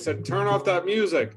said, turn off that music.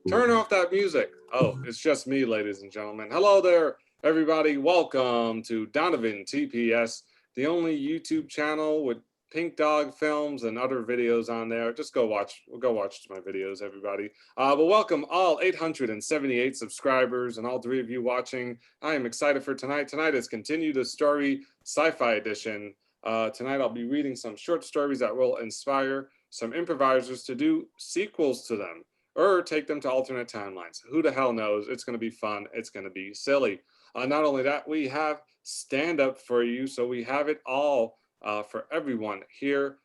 Turn off that music. Oh, it's just me, ladies and gentlemen. Hello there, everybody. Welcome to Donovan TPS, the only YouTube channel with Pink Dog films and other videos on there. Just go watch my videos, everybody. But welcome all 878 subscribers and all 3 of you watching. I am excited for tonight. Tonight is Continue the Story Sci-Fi Edition. Tonight I'll be reading some short stories that will inspire some improvisers to do sequels to them or take them to alternate timelines. Who the hell knows? It's going to be fun. It's going to be silly. Not only that, we have stand-up for you, so we have it all for everyone here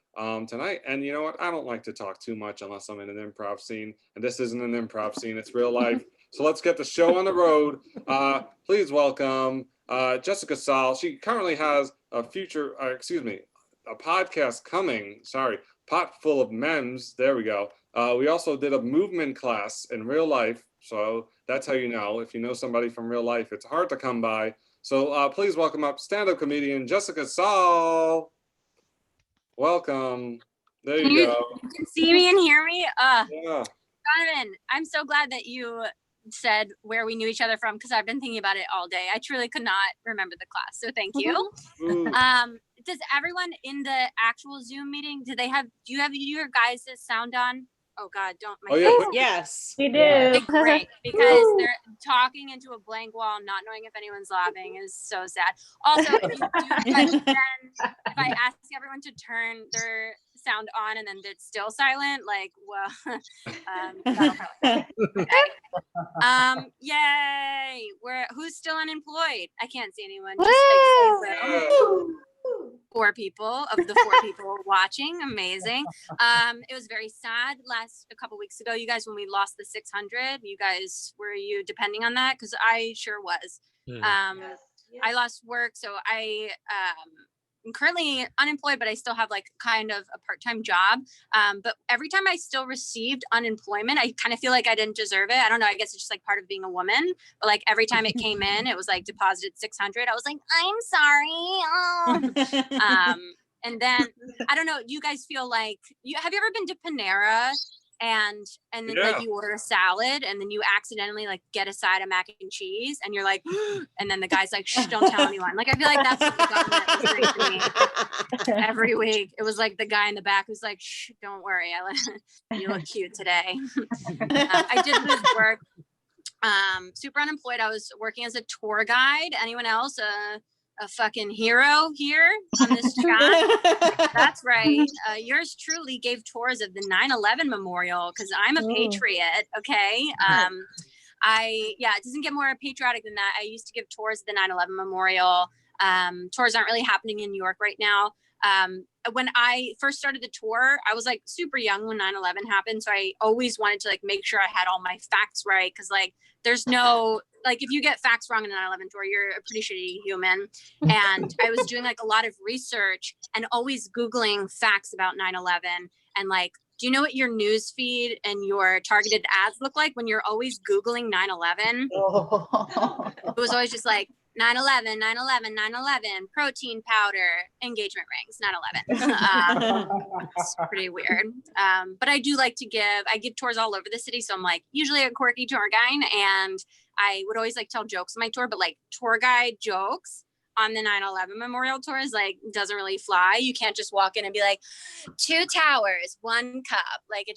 tonight. And you know what? I don't like to talk too much unless I'm in an improv scene, and this isn't an improv scene, it's real life. So let's get the show on the road. Please welcome Jessica Saul. She currently has a podcast coming, Pot Full of Memes, there we go. We also did a movement class in real life, so that's how you know. If you know somebody from real life, it's hard to come by. So please welcome up stand-up comedian Jessica Saul. Welcome. There you go. You can see me and hear me? Yeah. Donovan, I'm so glad that you said where we knew each other from, because I've been thinking about it all day. I truly could not remember the class, so thank you. Does everyone in the actual Zoom meeting, do you have your guys' sound on? Oh God, don't. Yes. We do. Okay, great, because they're talking into a blank wall, not knowing if anyone's laughing is so sad. Also, if you do, if I ask everyone to turn their sound on and then it's still silent, like, well, okay. Yay! Who's still unemployed? I can't see anyone. Just 4 people of the 4 people watching. Amazing. It was very sad a couple weeks ago, you guys, when we lost the 600. Were you depending on that? Because I sure was. I lost work, so I'm currently unemployed, but I still have like kind of a part-time job. But every time I still received unemployment, I kind of feel like I didn't deserve it. I don't know. I guess it's just like part of being a woman. But like every time it came in, it was like deposited 600. I was like, I'm sorry. And then I don't know. Do you guys feel like have you ever been to Panera? And then like you order a salad and then you accidentally like get a side of mac and cheese and you're like, and then the guy's like, shh, don't tell anyone. Like, I feel like that's what the government was doing to me every week. It was like the guy in the back who's like, shh, don't worry. You look cute today. I did lose work. Super unemployed. I was working as a tour guide. Anyone else? A fucking hero here on this chat. That's right. Yours truly gave tours of the 9/11 memorial because I'm a patriot. Okay. It doesn't get more patriotic than that. I used to give tours of the 9/11 memorial. Tours aren't really happening in New York right now. When I first started the tour, I was like super young when 9/11 happened. So I always wanted to like make sure I had all my facts right. Cause like, there's no, like if you get facts wrong in a 9/11 tour, you're a pretty shitty human. And I was doing like a lot of research and always Googling facts about 9/11 and like, do you know what your news feed and your targeted ads look like when you're always Googling 9/11? It was always just like 9/11, 9/11, 9/11, protein powder, engagement rings, 9/11. It's pretty weird. But I do like to I give tours all over the city. So I'm like usually a quirky tour guide, and I would always like tell jokes on my tour, but like tour guide jokes on the 9/11 memorial tours, like doesn't really fly. You can't just walk in and be like 2 towers, 1 cup. Like it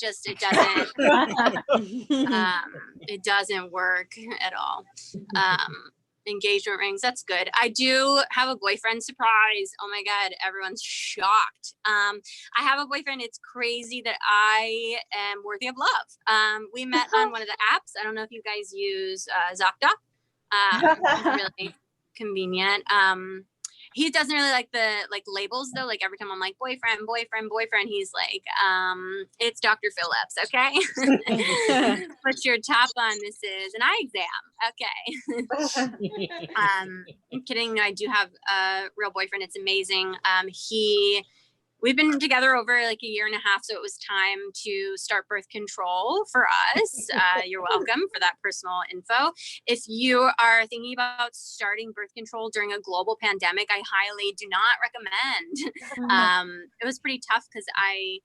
doesn't work at all. Engagement rings, that's good. I do have a boyfriend, surprise. Oh my God, everyone's shocked. I have a boyfriend. It's crazy that I am worthy of love. We met on one of the apps. I don't know if you guys use ZocDoc. Really convenient. He doesn't really like the labels though. Like every time I'm like boyfriend, he's like, it's Dr. Phillips, okay? Put your top on, this is an eye exam, okay? I'm kidding. No, I do have a real boyfriend. It's amazing. We've been together over like a year and a half, so it was time to start birth control for us. You're welcome for that personal info. If you are thinking about starting birth control during a global pandemic, I highly do not recommend. It was pretty tough because I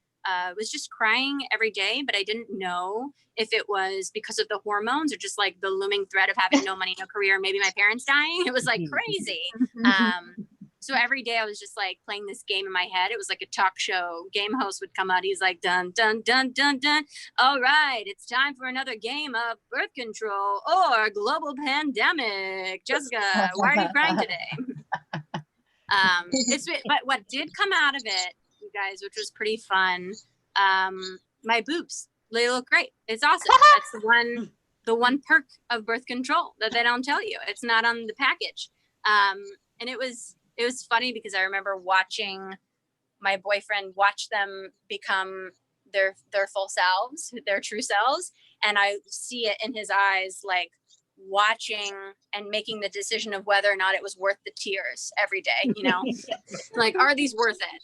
was just crying every day, but I didn't know if it was because of the hormones or just like the looming threat of having no money, no career, maybe my parents dying. It was like crazy. So every day I was just like playing this game in my head. It was like a talk show. Game host would come out. He's like, dun, dun, dun, dun, dun. All right, it's time for another game of birth control or global pandemic. Jessica, why are you crying today? But what did come out of it, you guys, which was pretty fun, my boobs, they look great. It's awesome. That's the one perk of birth control that they don't tell you. It's not on the package. And it was funny because I remember watching my boyfriend watch them become their full selves, their true selves. And I see it in his eyes, like watching and making the decision of whether or not it was worth the tears every day, you know, like, are these worth it?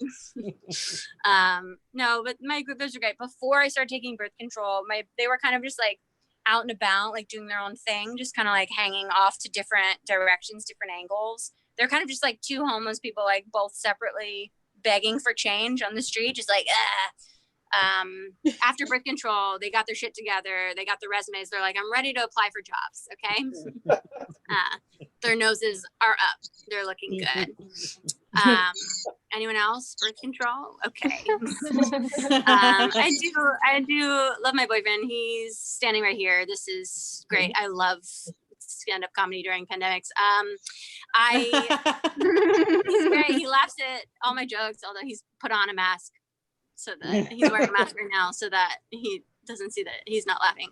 No, but my boobs are great. Before I started taking birth control, they were kind of just like out and about, like doing their own thing, just kind of like hanging off to different directions, different angles. They're kind of just like two homeless people, like both separately begging for change on the street, just like, after birth control, they got their shit together. They got their resumes. They're like, I'm ready to apply for jobs. Okay. Their noses are up. They're looking good. Anyone else? Birth control? Okay. I do love my boyfriend. He's standing right here. This is great. I love stand-up comedy during pandemics. He's great. He laughs at all my jokes, although he's put on a mask so that he's wearing a mask right now so that he doesn't see that he's not laughing.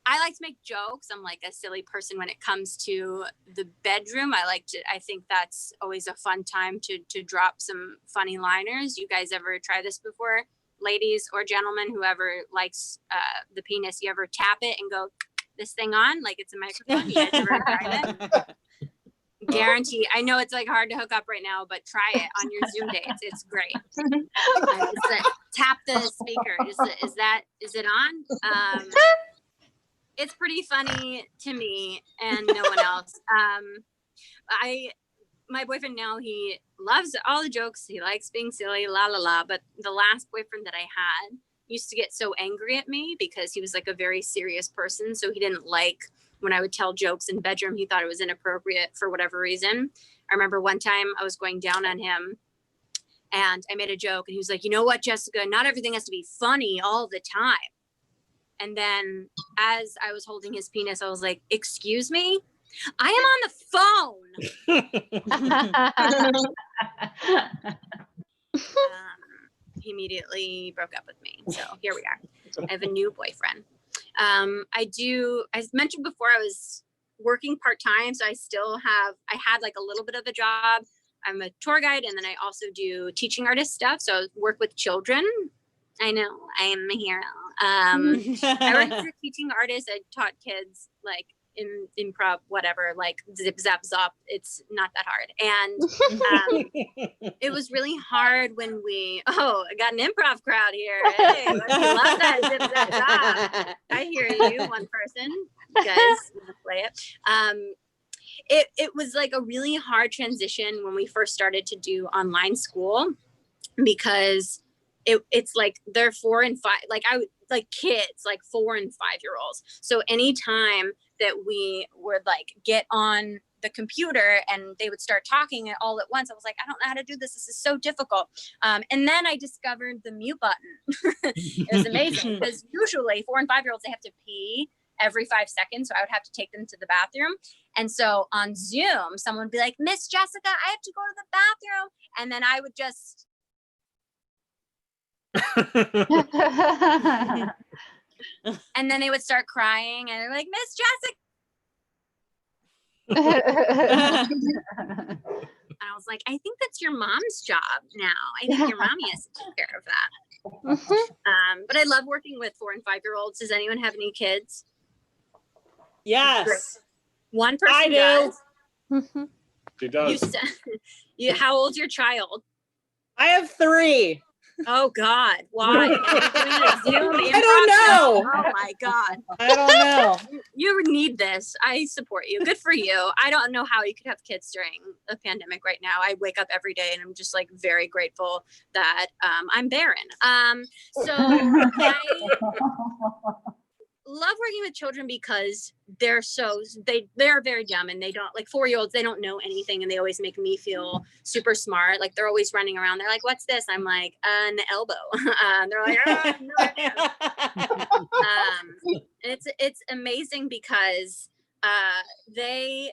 I like to make jokes. I'm like a silly person when it comes to the bedroom. I think that's always a fun time to drop some funny liners. You guys ever try this before? Ladies or gentlemen, whoever likes the penis, you ever tap it and go this thing on like it's a microphone? You guys ever try that? Guarantee. I know it's like hard to hook up right now, but try it on your Zoom dates. It's great. Tap the speaker. Is it on? It's pretty funny to me and no one else. My boyfriend now, he loves all the jokes. He likes being silly, la la la. But the last boyfriend that I had used to get so angry at me because he was like a very serious person. So he didn't like when I would tell jokes in bedroom. He thought it was inappropriate for whatever reason. I remember one time I was going down on him and I made a joke and he was like, you know what, Jessica, not everything has to be funny all the time. And then as I was holding his penis, I was like, excuse me? I am on the phone. He immediately broke up with me. So here we are. I have a new boyfriend. I mentioned before I was working part-time. So I had like a little bit of a job. I'm a tour guide and then I also do teaching artist stuff. So I work with children. I know I am a hero. I worked as a teaching artist. I taught kids like in improv, whatever, like zip, zap, zop. It's not that hard. And it was really hard when I got an improv crowd here. Hey, you love that zip, zap, zop. I hear you, one person. You guys want to play it. It was like a really hard transition when we first started to do online school because it's like they're 4 and 5, like kids, like 4 and 5-year-olds. So anytime that we would like get on the computer and they would start talking all at once, I was like, I don't know how to do this. This is so difficult. And then I discovered the mute button. It was amazing because usually 4 and 5-year-olds, they have to pee every 5 seconds. So I would have to take them to the bathroom. And so on Zoom, someone would be like, Miss Jessica, I have to go to the bathroom. And then I would just and then they would start crying and they're like, Miss Jessica. And I was like, I think that's your mom's job now. I think your mommy has to take care of that. But I love working with 4 and 5-year-olds. Does anyone have any kids? Yes. One person I do. does. She does. How old's your child? I have 3. Oh God, why? Are you doing a Zoom improv I don't know. show? Oh my God. I don't know. You need this. I support you. Good for you. I don't know how you could have kids during a pandemic right now. I wake up every day and I'm just like very grateful that I'm barren. So I love working with children because they're very dumb and they don't, like 4-year-olds, they don't know anything and they always make me feel super smart. Like they're always running around. They're like, what's this? I'm like, an elbow. They're like, no idea. It's amazing because they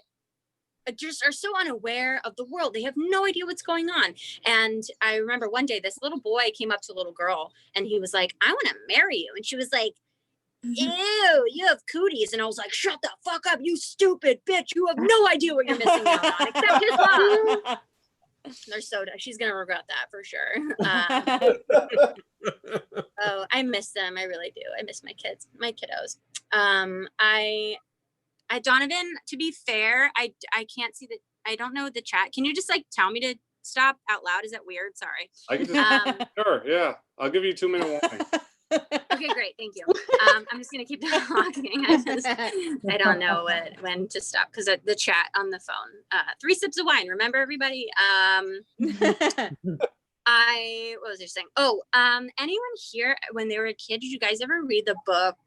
just are so unaware of the world. They have no idea what's going on. And I remember one day this little boy came up to a little girl and he was like, I want to marry you. And she was like, ew, you have cooties. And I was like, shut the fuck up, you stupid bitch. You have no idea what you're missing out on, except his love. They're so dumb. She's going to regret that for sure. Oh, I miss them. I really do. I miss my kids, my kiddos. I Donovan, to be fair, I can't see I don't know the chat. Can you just like tell me to stop out loud? Is that weird? Sorry. I can just, sure, yeah. I'll give you a 2-minute warning. Okay, great. Thank you. I'm just going to keep talking. I don't know when to stop because the chat on the phone. 3 sips of wine. Remember, everybody? What was I saying? Oh, anyone here, when they were a kid, did you guys ever read the book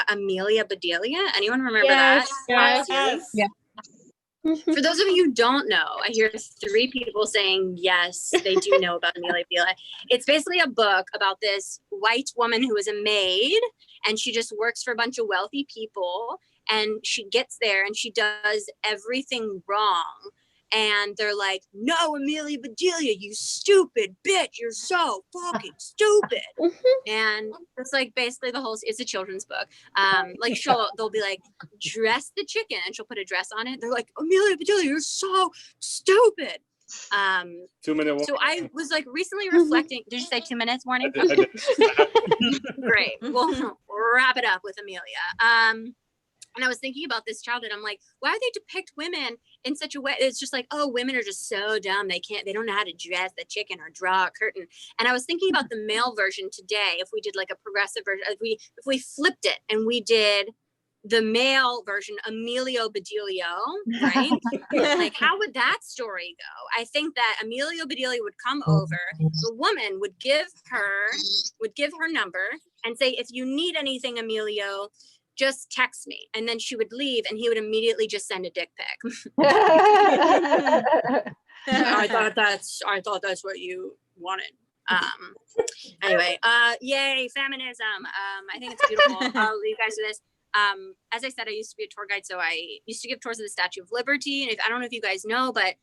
Amelia Bedelia? Anyone remember that? Yes. Yeah. For those of you who don't know, I hear 3 people saying yes, they do know about Amelia Bedelia. It's basically a book about this white woman who is a maid, and she just works for a bunch of wealthy people, and she gets there and she does everything wrong. And they're like, no, Amelia Bedelia, you stupid bitch. You're so fucking stupid. And it's like basically it's a children's book. Like they'll be like, dress the chicken. And she'll put a dress on it. They're like, Amelia Bedelia, you're so stupid. 2-minute warning. So I was like recently reflecting. Did you say 2 minutes warning? I did. Great. We'll wrap it up with Amelia. And I was thinking about this child and I'm like, why do they depict women in such a way? It's just like, oh, women are just so dumb. They don't know how to dress the chicken or draw a curtain. And I was thinking about the male version today. If we did like a progressive version, if we flipped it and we did the male version, Emilio Bedelio, right? Like, how would that story go? I think that Emilio Bedelio would come over. The woman would give her number and say, if you need anything, Emilio, just text me. And then she would leave and he would immediately just send a dick pic. I thought that's what you wanted. Anyway, yay, feminism. I think it's beautiful. I'll leave you guys with this. As I said, I used to be a tour guide, so I used to give tours of the Statue of Liberty. And I don't know if you guys know, but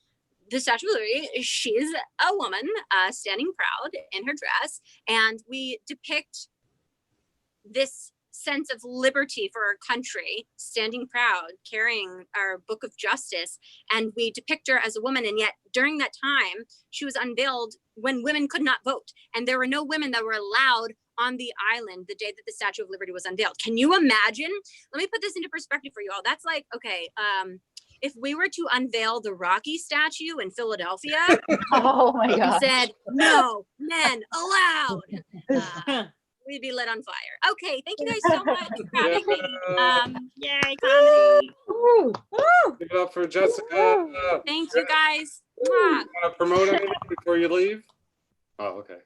the Statue of Liberty, she's a woman standing proud in her dress. And we depict this sense of liberty for our country, standing proud, carrying our book of justice, and we depict her as a woman. And yet during that time, she was unveiled when women could not vote, and there were no women that were allowed on the island the day that the Statue of Liberty was unveiled. Can you imagine? Let me put this into perspective for you all. That's like, okay, if we were to unveil the Rocky statue in Philadelphia, Oh my God. said no men allowed, we'd be lit on fire. Okay, thank you guys so much for having me. Yay, comedy. Give it up for Jessica. Thank you guys. You want to promote anything before you leave? Oh, okay.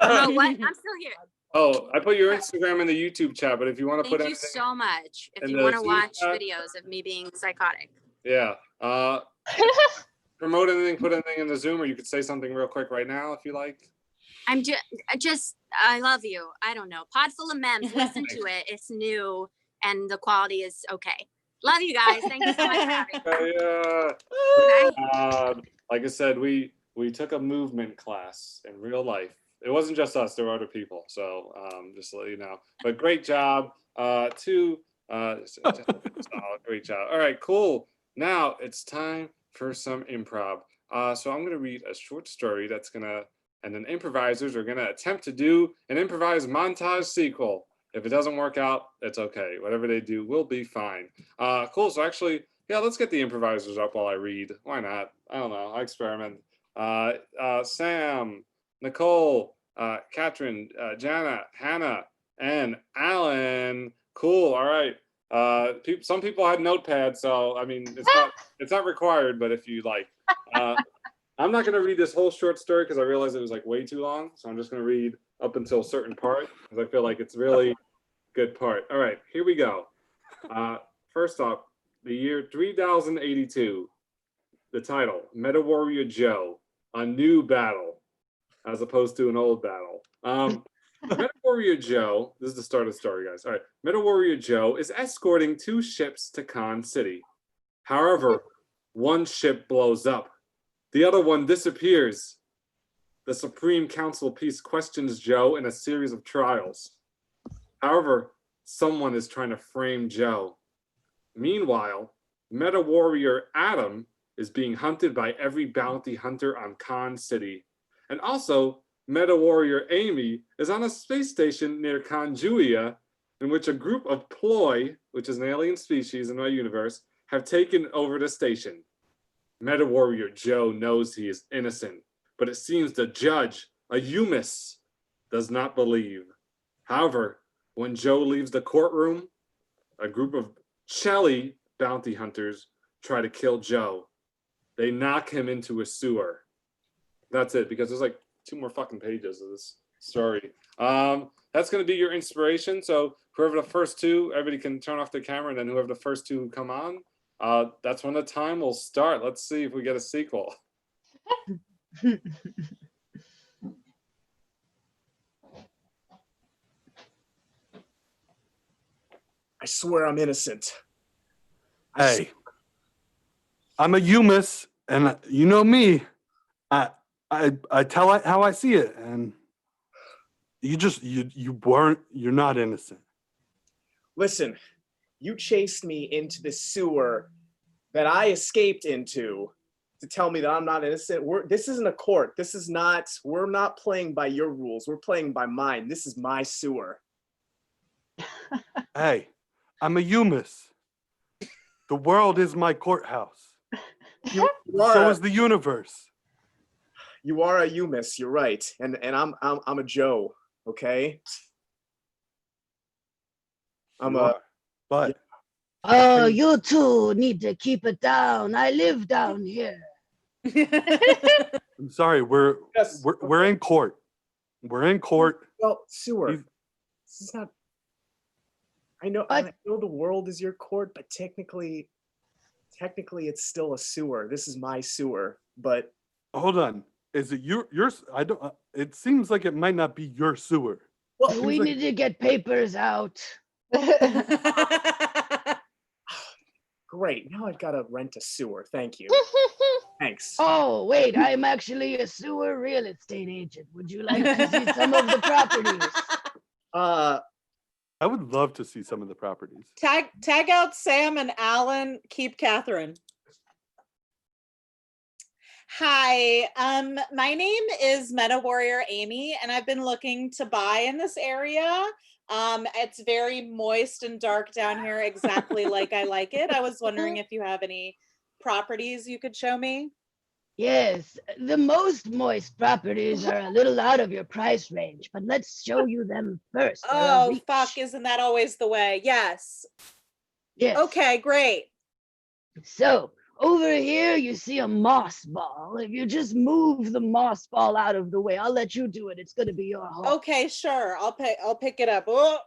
Oh, what? I'm still here. Oh, I put your Instagram in the YouTube chat, but if you want to Thank put you anything, so much. If in you the want to Zoom watch chat. videos of me being psychotic. yeah. Promote anything, put anything in the Zoom, or you could say something real quick right now if you like. I'm just, I love you. I don't know. Pod full of memes. Listen to it. It's new and the quality is okay. Love you guys. Thank you so much for having me. Yeah. Like I said, we took a movement class in real life. It wasn't just us; there were other people. So just to let you know. But great job, great job. All right, cool. Now it's time for some improv. So I'm gonna read a short story and then improvisers are gonna attempt to do an improvised montage sequel. If it doesn't work out, it's okay. Whatever they do will be fine. Cool. So actually, yeah, let's get the improvisers up while I read. Why not? I don't know. I experiment. Sam, Nicole, Katrin, Jana, Hannah, and Alan. Cool. All right. Some people had notepads, so I mean, it's not required, but if you like, I'm not going to read this whole short story because I realized it was like way too long. So I'm just going to read up until a certain part because I feel like it's really good part. All right, here we go. First off, the year 3082. The title, Meta Warrior Joe, a new battle, as opposed to an old battle. Meta Warrior Joe, this is the start of the story, guys. All right, Meta Warrior Joe is escorting 2 ships to Khan City. However, one ship blows up. The other one disappears. The Supreme Council of Peace questions Joe in a series of trials. However, someone is trying to frame Joe. Meanwhile, Meta Warrior Adam is being hunted by every bounty hunter on Khan City. And also, Meta Warrior Amy is on a space station near Conjuia, in which a group of Ploy, which is an alien species in my universe, have taken over the station. Meta Warrior Joe knows he is innocent, but it seems the judge, a Umis, does not believe. However, when Joe leaves the courtroom, a group of Chelly bounty hunters try to kill Joe. They knock him into a sewer. That's it, because there's like 2 more fucking pages of this story. That's going to be your inspiration. So whoever the first 2, everybody can turn off their camera, and then whoever the first 2 come on, that's when the time will start. Let's see if we get a sequel. I swear I'm innocent. Hey, I'm a Umis, and you know me. I tell it how I see it, and you're not innocent. Listen, you chased me into the sewer that I escaped into to tell me that I'm not innocent. This isn't a court. We're not playing by your rules. We're playing by mine. This is my sewer. Hey, I'm a Umis. The world is my courthouse. So is the universe. You are a Umis, you're right. And I'm a Joe, okay? But Oh, you two need to keep it down. I live down here. I'm sorry, we're in court. We're in court. Well, sewer. This is not. I know the world is your court, but technically it's still a sewer. This is my sewer, but Hold on. Is it yours? I don't. It seems like it might not be your sewer. well, We need to get papers out. great. Now I've got to rent a sewer. Thank you. Thanks. Oh, wait, I'm actually a sewer real estate agent. Would you like to see some of the properties? I would love to see some of the properties. Tag out Sam and Alan. Keep Catherine. Hi, my name is Meta Warrior Amy, and I've been looking to buy in this area. It's very moist and dark down here, exactly like I like it. I was wondering if you have any properties you could show me. Yes, the most moist properties are a little out of your price range, but let's show you them first. They're a Oh, reach. fuck, isn't that always the way? Yes. Yes. Okay, great. So, over here, you see a moss ball. If you just move the moss ball out of the way, I'll let you do it. It's going to be your home. Okay, sure. I'll pick it up. Oh,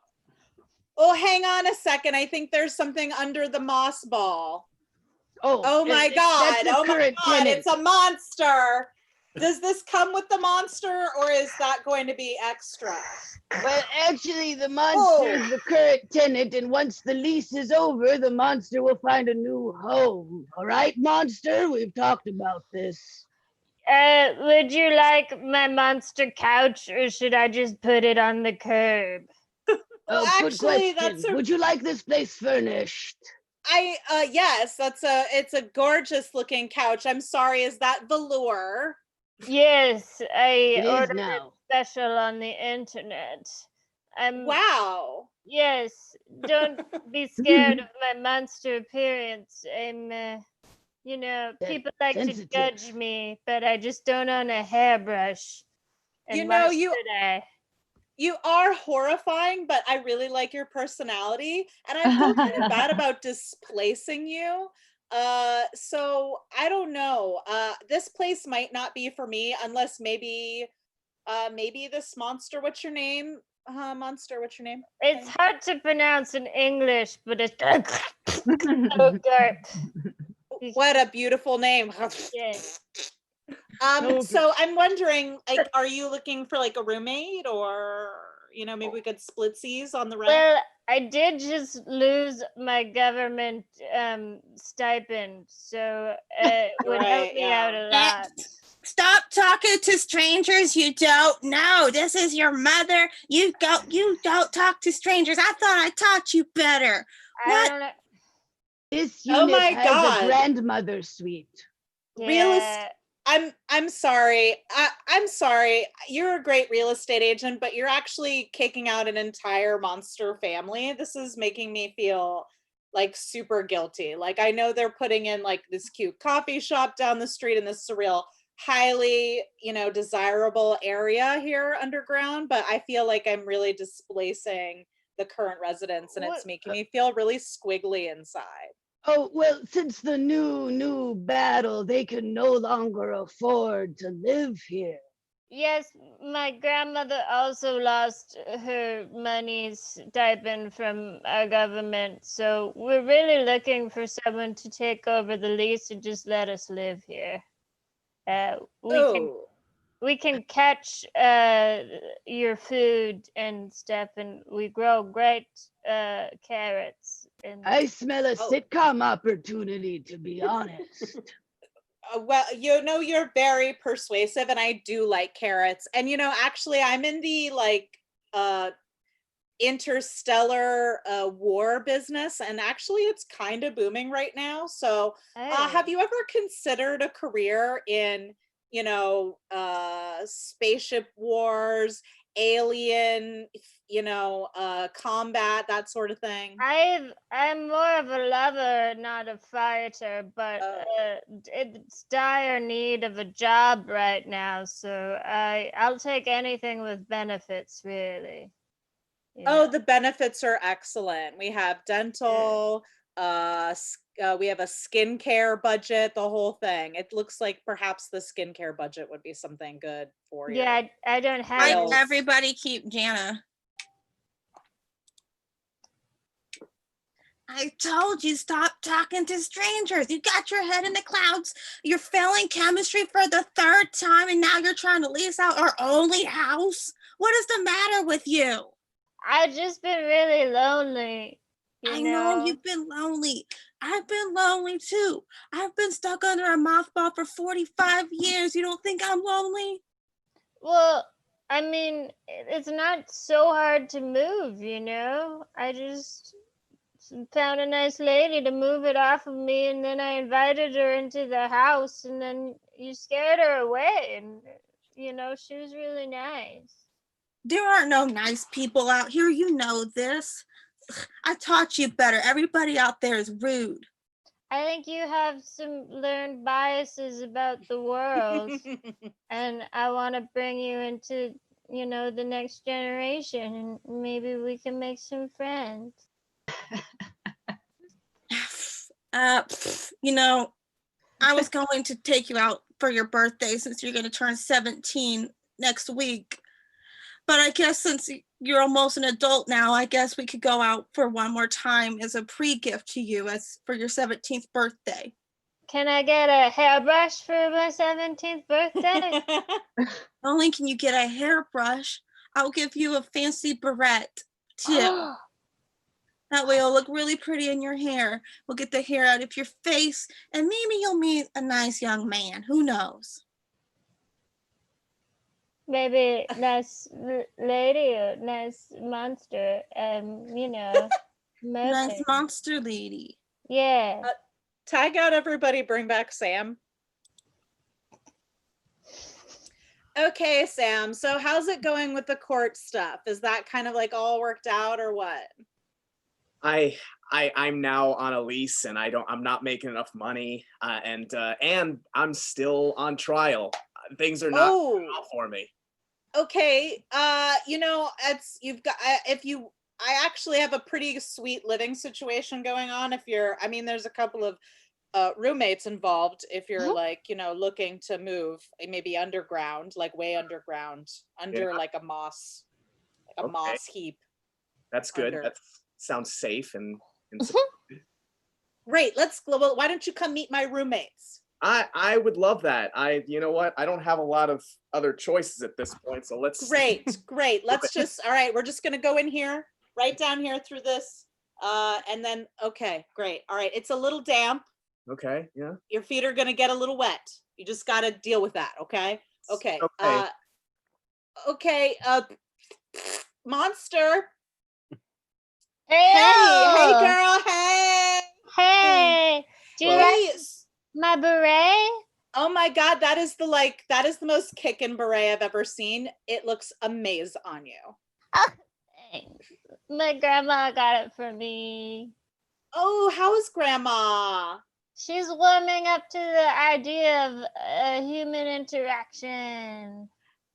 hang on a second. I think there's something under the moss ball. Oh my God. Oh my God. It's a monster. Does this come with the monster, or is that going to be extra? Well, actually, the monster is the current tenant, and once the lease is over, the monster will find a new home. All right, monster? We've talked about this. Would you like my monster couch, or should I just put it on the curb? Oh, good Actually, question. Would you like this place furnished? Yes, it's a gorgeous looking couch. I'm sorry, is that velour? Yes, I It is ordered it now. special on the internet. Wow. Yes, don't be scared of my monster appearance. I'm, That's people like sensitive. to judge me, but I just don't own a hairbrush. And You know, why should I? you are horrifying, but I really like your personality, and I feel kind of bad about displacing you. So I don't know. This place might not be for me unless maybe this monster. What's your name? Monster, what's your name? It's hard to pronounce in English, but it's so good. What a beautiful name. Yeah. So I'm wondering, like, are you looking for like a roommate, or maybe we could splitsies on the rent? Well, I did just lose my government stipend, so it would help me out a lot. Stop talking to strangers you don't know. This is your mother. You don't talk to strangers. I thought I taught you better. What? This unit has a grandmother suite. Yeah. I'm sorry. I'm sorry. You're a great real estate agent, but you're actually kicking out an entire monster family. This is making me feel like super guilty. Like, I know they're putting in like this cute coffee shop down the street in this surreal, highly, desirable area here underground, but I feel like I'm really displacing the current residents, and it's making me feel really squiggly inside. Oh, well, since the new battle, they can no longer afford to live here. Yes, my grandmother also lost her money stipend from our government, so we're really looking for someone to take over the lease and just let us live here. We can catch your food and stuff, and we grow great carrots. And I smell a sitcom opportunity, to be honest. Well, you're very persuasive, and I do like carrots. And actually, I'm in the interstellar war business, and actually it's kind of booming right now. So have you ever considered a career in spaceship wars, alien combat, that sort of thing? I'm more of a lover, not a fighter, but it's dire need of a job right now, so I'll take anything with benefits, really. The benefits are excellent. We have dental, we have a skincare budget, the whole thing. It looks like perhaps the skincare budget would be something good for you. Yeah, I don't have Everybody keep Jana. I told you, stop talking to strangers. You got your head in the clouds. You're failing chemistry for the third time, and now you're trying to lease out our only house. What is the matter with you? I've just been really lonely. I know you've been lonely. I've been lonely too. I've been stuck under a mothball for 45 years. You don't think I'm lonely? Well, I mean, it's not so hard to move, I just found a nice lady to move it off of me, and then I invited her into the house, and then you scared her away, and she was really nice. There aren't no nice people out here. You know this. I taught you better. Everybody out there is rude. I think you have some learned biases about the world, and I want to bring you into, the next generation, and maybe we can make some friends. I was going to take you out for your birthday since you're going to turn 17 next week. But I guess since you're almost an adult now, I guess we could go out for one more time as a pre-gift to you as for your 17th birthday. Can I get a hairbrush for my 17th birthday? Not only can you get a hairbrush, I'll give you a fancy barrette too. That way it'll look really pretty in your hair. We'll get the hair out of your face, and maybe you'll meet a nice young man. Who knows? Maybe nice lady or nice monster, Nice monster lady. Yeah. Tag out everybody, bring back Sam. Okay, Sam, so how's it going with the court stuff? Is that kind of like all worked out, or what? I'm now on a lease, and I'm not making enough money, and I'm still on trial. Things are not going well for me. Okay, you've got I actually have a pretty sweet living situation going on. There's a couple of roommates involved. If you're looking to move, maybe underground, like way underground, under like a moss heap. That's good. Under. That sounds safe and Great. Why don't you come meet my roommates? I would love that. You know what? I don't have a lot of other choices at this point, so let's. Great. All right, we're just gonna go in here, right down here through this, and then okay, great. All right, it's a little damp. Okay. Yeah. Your feet are gonna get a little wet. You just gotta deal with that. Okay. Okay. Okay. Monster. Hey, Hey, girl. Hey. Hey, do you like my beret? Oh my God, that is the most kickin' beret I've ever seen. It looks amazing on you. Thanks. My grandma got it for me. Oh, how is grandma? She's warming up to the idea of human interaction.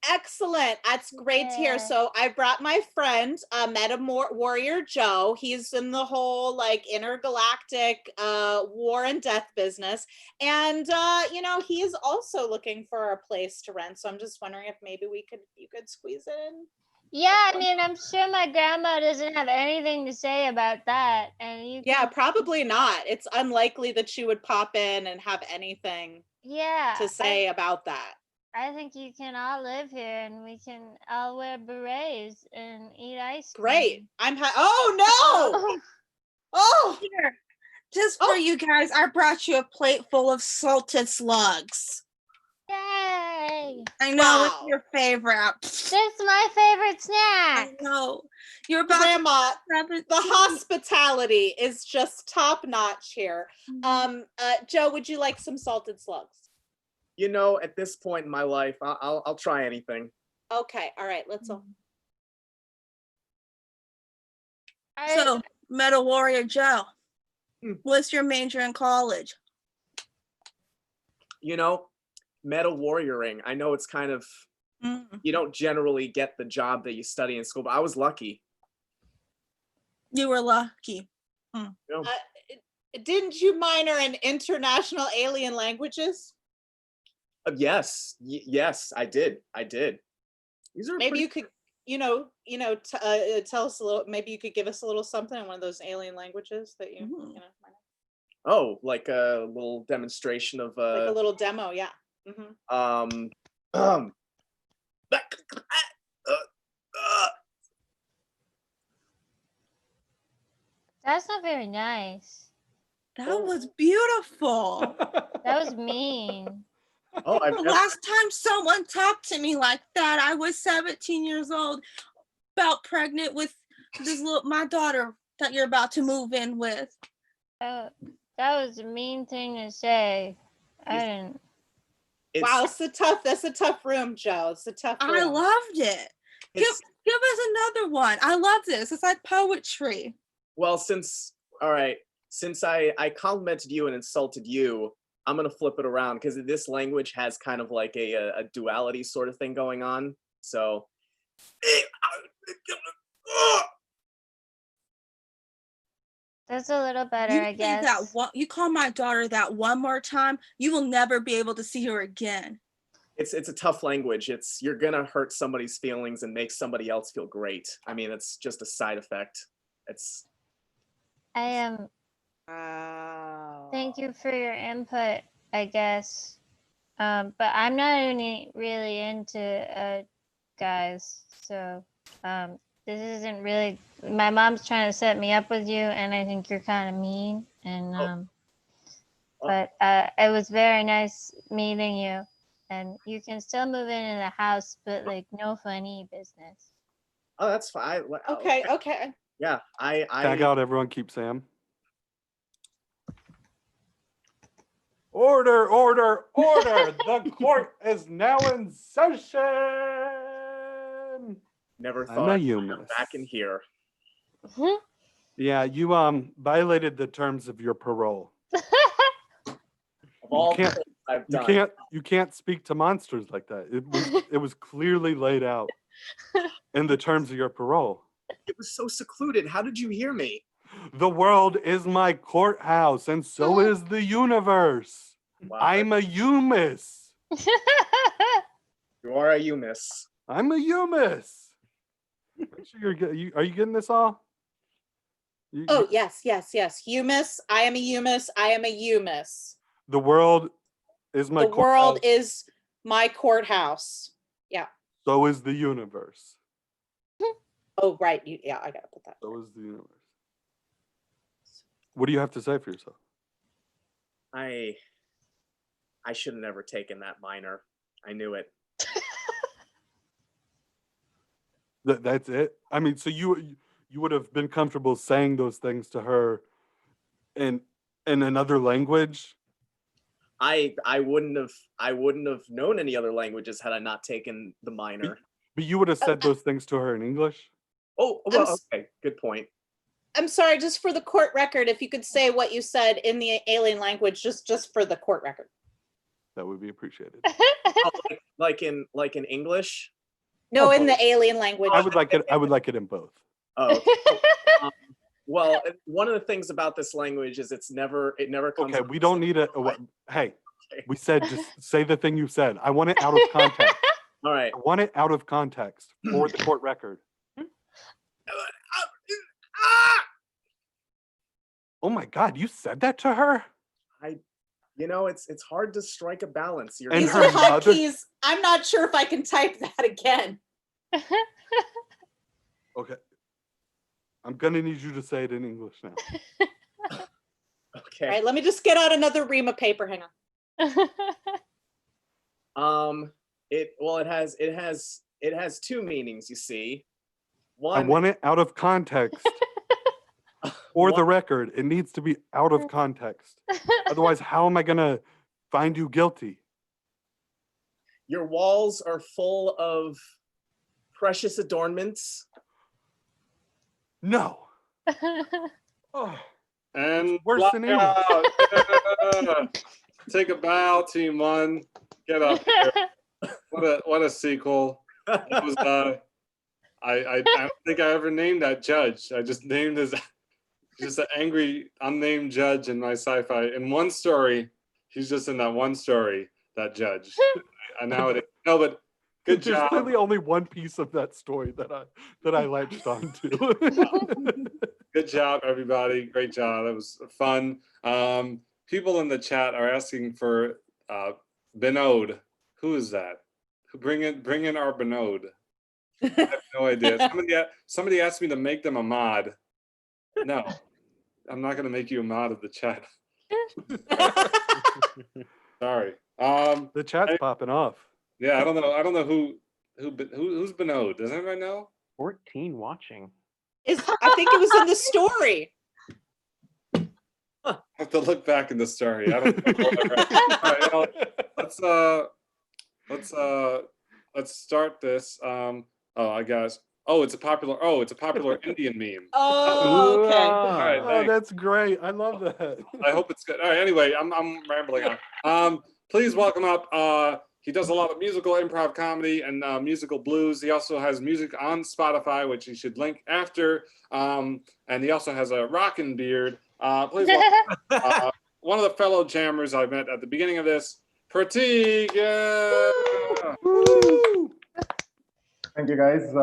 Excellent. That's great to hear. So I brought my friend, Meta Warrior Joe. He's in the whole intergalactic war and death business. And he is also looking for a place to rent. So I'm just wondering if maybe you could squeeze in. Yeah, I'm sure my grandma doesn't have anything to say about that. And probably not. It's unlikely that she would pop in and have anything to say about that. I think you can all live here, and we can all wear berets and eat ice cream. Great. Oh, no! Oh! Here, just for you guys, I brought you a plate full of salted slugs. Yay! I know, it's your favorite. This is my favorite snack. I know. You're about Grandma, the hospitality is just top notch here. Joe, would you like some salted slugs? At this point in my life, I'll try anything. Okay, all right, let's all. So, Meta Warrior Joe, what's your major in college? Meta warrioring. I know it's kind of, you don't generally get the job that you study in school, but I was lucky. You were lucky. Didn't you minor in international alien languages? Yes, I did. These are maybe you could, tell us a little. Maybe you could give us a little something in one of those alien languages that you minor. Oh, like a little demonstration of like a little demo, yeah. That's not very nice. That was beautiful. That was mean. Oh, the last time someone talked to me like that, I was 17 years old, about pregnant with my daughter that you're about to move in with. That was a mean thing to say. I didn't. Wow, that's a tough room, Joe. It's a tough room. I loved it. Give us another one. I love this. It's like poetry. Well, since I complimented you and insulted you, I'm going to flip it around because this language has kind of like a duality sort of thing going on. So. That's a little better, I guess. You call my daughter that one more time, you will never be able to see her again. It's a tough language. You're going to hurt somebody's feelings and make somebody else feel great. It's just a side effect. I am. Thank you for your input, I guess. But I'm not really into guys, so this isn't really. My mom's trying to set me up with you, and I think you're kind of mean. And but it was very nice meeting you, and you can still move in the house, but no funny business. Oh, that's fine. Okay. Yeah, I Back out, everyone. Keep Sam. Order! The court is now in session. Never thought I'd come back in here. Yeah, you violated the terms of your parole. Of all things, I've done. You can't speak to monsters like that. It was clearly laid out in the terms of your parole. It was so secluded. How did you hear me? The world is my courthouse, and so is the universe. Wow. I'm a humus. You are a humus. I'm a humus. Make sure are you getting this all? Oh, yes. Humus. I am a humus. I am a humus. The world is my The world is my courthouse. Yeah. So is the universe. Oh, right. I gotta put that. So is the universe. What do you have to say for yourself? I should have never taken that minor. I knew it. That's it. I mean, so you would have been comfortable saying those things to her in another language? I wouldn't have known any other languages had I not taken the minor. But you would have said those things to her in English? Oh, well, okay. Good point. I'm sorry, just for the court record, if you could say what you said in the alien language, just for the court record. That would be appreciated. like in English? No, in the alien language. I would like it in both. Oh. Well, one of the things about this language is it never comes. Okay, we don't need hey, we said just say the thing you said. I want it out of context. All right. I want it out of context for the court record. Oh my God, you said that to her? It's hard to strike a balance. These are hotkeys. I'm not sure if I can type that again. Okay. I'm gonna need you to say it in English now. Okay. All right, let me just get out another ream of paper. Hang on. It has two meanings, you see. One, I want it out of context. For the record, it needs to be out of context. Otherwise, how am I gonna find you guilty? Your walls are full of precious adornments. No. Oh. And worse than English. Yeah. Take a bow, Team One. Get up here. What a sequel. It was I don't think I ever named that judge. I just named as just an angry, unnamed judge in my sci-fi. In one story, he's just in that one story, that judge. And now it no, but good There's job. clearly only one piece of that story that I latched onto. Good job, everybody. Great job. That was fun. People in the chat are asking for Binod. Who is that? Bring in our Binod. I have no idea. Somebody asked me to make them a mod. No, I'm not going to make you a mod of the chat. Sorry. The chat's popping off. Yeah, I don't know who's Binod. Does anybody know? 14 watching. I think it was in the story. I have to look back in the story. I don't know. All right, let's start this. I guess. It's a popular Indian meme. Oh, okay. All right, oh, that's great. I love that. I hope it's good. All right, anyway, I'm rambling on. Please welcome up. He does a lot of musical improv comedy and musical blues. He also has music on Spotify, which he should link after. And he also has a rockin' beard. Please welcome one of the fellow jammers I met at the beginning of this, Pratik. Yeah. Thank you, guys.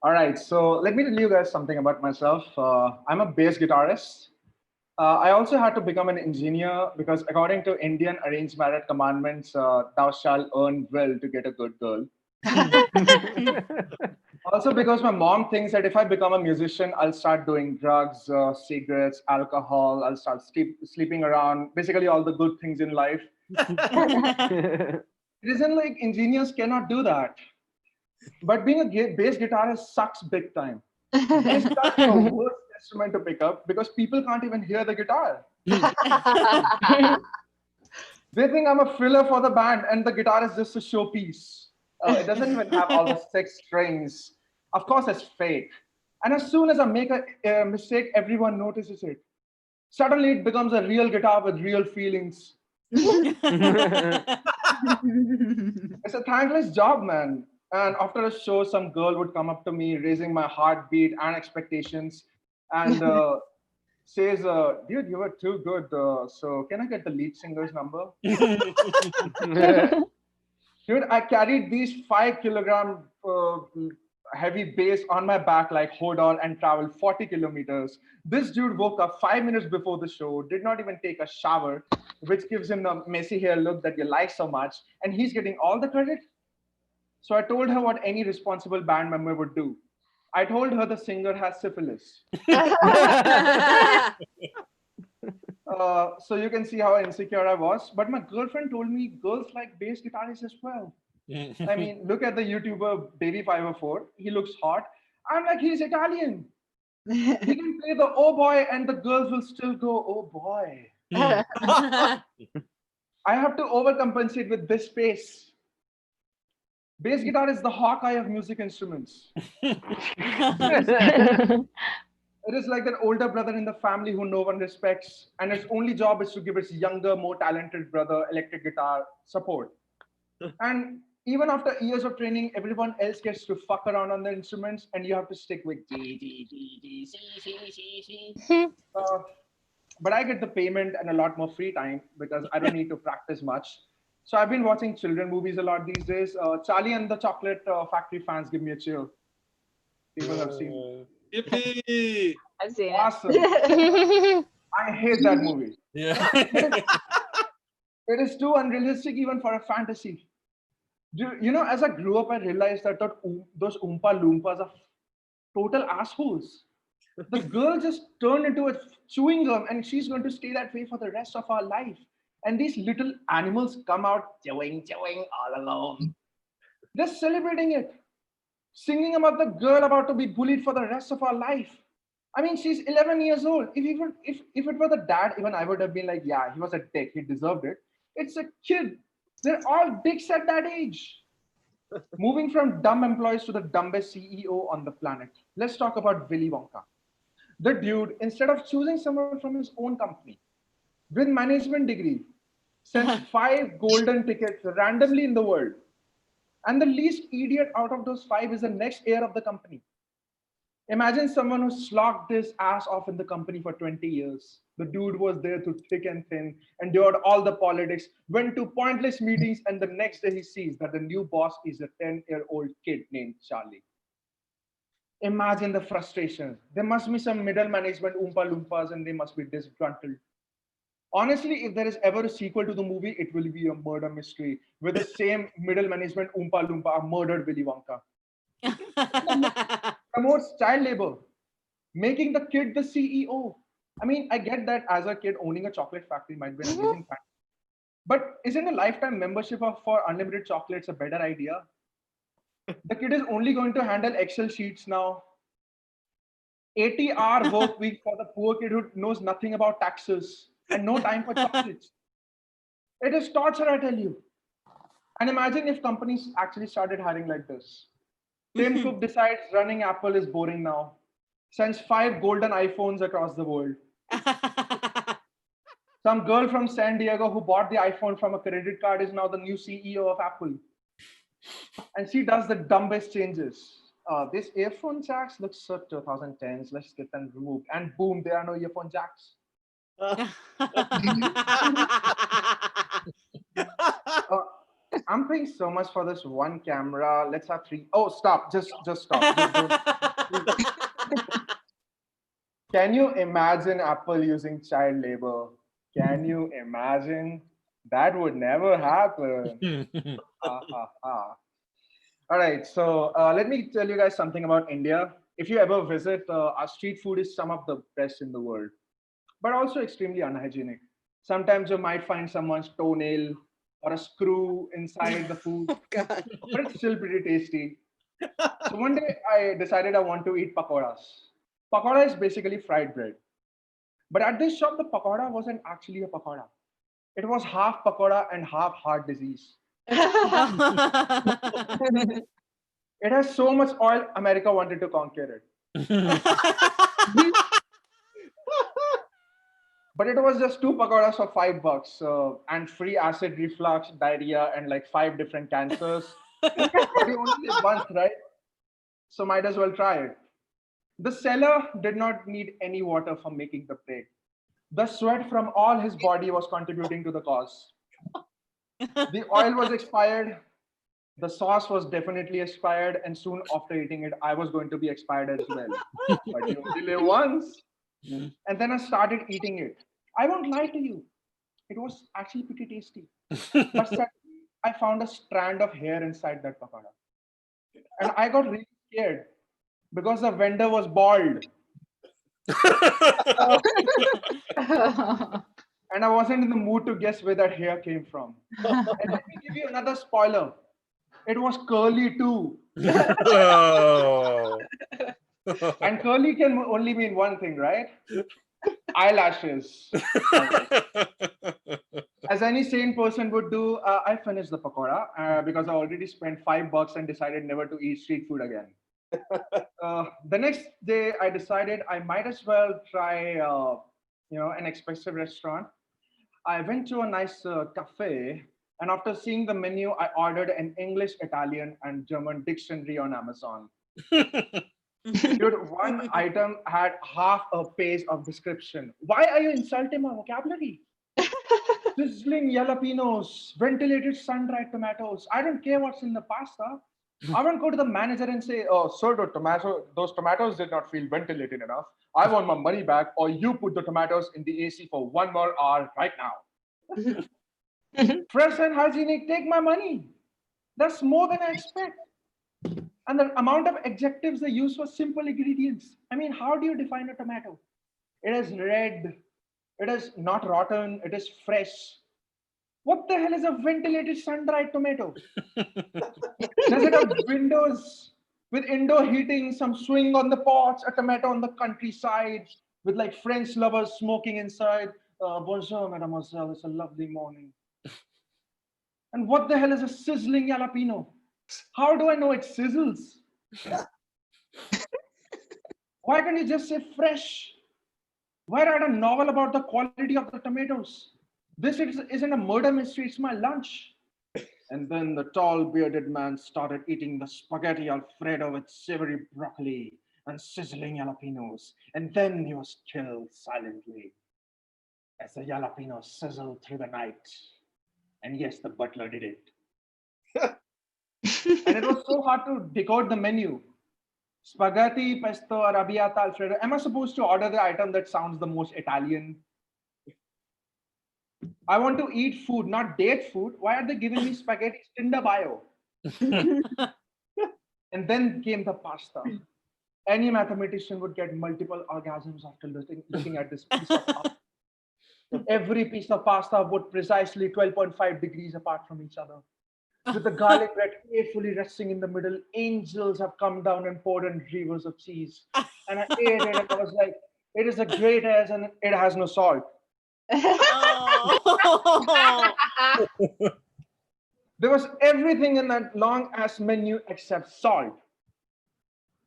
All right, so let me tell you guys something about myself. I'm a bass guitarist. I also had to become an engineer because according to Indian arranged marriage commandments, thou shalt earn well to get a good girl. Also because my mom thinks that if I become a musician, I'll start doing drugs, cigarettes, alcohol, I'll start sleeping around, basically all the good things in life. It isn't like engineers cannot do that. But being a bass guitarist sucks big time. Bass guitar is the worst instrument to pick up because people can't even hear the guitar. They think I'm a filler for the band and the guitar is just a showpiece. It doesn't even have all the 6 strings. Of course, it's fake. And as soon as I make a mistake, everyone notices it. Suddenly it becomes a real guitar with real feelings. It's a thankless job, man. And after a show, some girl would come up to me, raising my heartbeat and expectations, and says, "Dude, you were too good. So can I get the lead singer's number?" Dude, I carried these 5 kilogram heavy bass on my back like Hodor and traveled 40 kilometers. This dude woke up 5 minutes before the show, did not even take a shower, which gives him the messy hair look that you like so much, and he's getting all the credit. So I told her what any responsible band member would do. I told her the singer has syphilis. So you can see how insecure I was. But my girlfriend told me girls like bass guitarists as well. I mean, look at the YouTuber Baby504. He looks hot. I'm like, he's Italian. He can play the oh boy, and the girls will still go, oh boy. I have to overcompensate with this bass. Bass guitar is the Hawkeye of music instruments. It is like that older brother in the family who no one respects, and its only job is to give its younger, more talented brother electric guitar support. And even after years of training, everyone else gets to fuck around on the instruments, and you have to stick with G, G, G, G, C, C, C, C. But I get the payment and a lot more free time because I don't need to practice much. So I've been watching children movies a lot these days. Charlie and the Chocolate Factory fans give me a chill. People have seen. Yippee! I've seen Awesome. it. I hate that movie. Yeah. It is too unrealistic even for a fantasy. You know, as I grew up, I realized that those Oompa Loompas are total assholes. The girl just turned into a chewing gum and she's going to stay that way for the rest of our life. And these little animals come out chewing all alone. They're celebrating it. Singing about the girl about to be bullied for the rest of her life. I mean, she's 11 years old. If it were the dad, even I would have been like, yeah, he was a dick. He deserved it. It's a kid. They're all dicks at that age. Moving from dumb employees to the dumbest CEO on the planet. Let's talk about Willy Wonka. The dude, instead of choosing someone from his own company with management degree, sends 5 golden tickets randomly in the world. And the least idiot out of those 5 is the next heir of the company. Imagine someone who slogged his ass off in the company for 20 years. The dude was there through thick and thin, endured all the politics, went to pointless meetings, and the next day he sees that the new boss is a 10-year-old kid named Charlie. Imagine the frustration. There must be some middle management Oompa Loompas and they must be disgruntled. Honestly, if there is ever a sequel to the movie, it will be a murder mystery with the same middle management Oompa Loompa murdered Willy Wonka. Promotes child labor, making the kid the CEO. I mean, I get that as a kid, owning a chocolate factory might be an amazing fact. But isn't a lifetime membership for unlimited chocolates a better idea? The kid is only going to handle Excel sheets now. 80-hour work week for the poor kid who knows nothing about taxes and no time for chocolates. It is torture, I tell you. And imagine if companies actually started hiring like this. Tim Cook decides running Apple is boring now. Sends 5 golden iPhones across the world. Some girl from San Diego who bought the iPhone from a credit card is now the new CEO of Apple. And she does the dumbest changes. This earphone jacks looks so 2010s. Let's get them removed. And boom, there are no earphone jacks. I'm paying so much for this one camera. Let's have 3. Oh, stop. Just stop. Can you imagine Apple using child labor? Can you imagine? That would never happen. All right, so let me tell you guys something about India. If you ever visit, our street food is some of the best in the world, but also extremely unhygienic. Sometimes you might find someone's toenail or a screw inside the food, but it's still pretty tasty. So one day I decided I want to eat pakoras. Pakora is basically fried bread. But at this shop, the pakoda wasn't actually a pakoda. It was half pakoda and half heart disease. It has so much oil, America wanted to conquer it. But it was just 2 pakoras for $5, and free acid reflux, diarrhea, and like 5 different cancers. But you only live once, right? So might as well try it. The seller did not need any water for making the plate. The sweat from all his body was contributing to the cause. The oil was expired. The sauce was definitely expired, and soon after eating it, I was going to be expired as well. But you only live once. And then I started eating it. I won't lie to you, it was actually pretty tasty. But suddenly, I found a strand of hair inside that pakoda. And I got really scared because the vendor was bald. And I wasn't in the mood to guess where that hair came from. And let me give you another spoiler. It was curly too. Oh. And curly can only mean one thing, right? Eyelashes. As any sane person would do, I finished the pakora because I already spent $5 and decided never to eat street food again. The next day, I decided I might as well try, an expensive restaurant. I went to a nice cafe, and after seeing the menu, I ordered an English, Italian, and German dictionary on Amazon. Dude, one item had half a page of description. Why are you insulting my vocabulary? Sizzling jalapenos, ventilated sun-dried tomatoes. I don't care what's in the pasta. I won't go to the manager and say, "Oh, sir, those tomatoes did not feel ventilated enough. I want my money back, or you put the tomatoes in the AC for 1 more hour right now." Fresh and hygienic, take my money. That's more than I expect. And the amount of adjectives they use for simple ingredients. I mean, how do you define a tomato? It is red. It is not rotten. It is fresh. What the hell is a ventilated sun-dried tomato? Does it have windows with indoor heating, some swing on the porch, a tomato on the countryside with like French lovers smoking inside? Bonjour, mademoiselle. It's a lovely morning. And what the hell is a sizzling jalapeno? How do I know it sizzles? Why can't you just say fresh? Why write a novel about the quality of the tomatoes? This isn't a murder mystery, it's my lunch. And then the tall bearded man started eating the spaghetti Alfredo with savory broccoli and sizzling jalapenos. And then he was killed silently as the jalapeno sizzled through the night. And yes, the butler did it. And it was so hard to decode the menu. Spaghetti, pesto, arrabbiata, Alfredo. Am I supposed to order the item that sounds the most Italian? I want to eat food, not date food. Why are they giving me spaghetti in the bio? And then came the pasta. Any mathematician would get multiple orgasms after looking at this piece of pasta. Every piece of pasta would precisely 12.5 degrees apart from each other. With the garlic bread carefully resting in the middle, angels have come down and poured in rivers of cheese. And I ate it and I was like, it is a great ass and it has no salt. Oh. There was everything in that long ass menu except salt.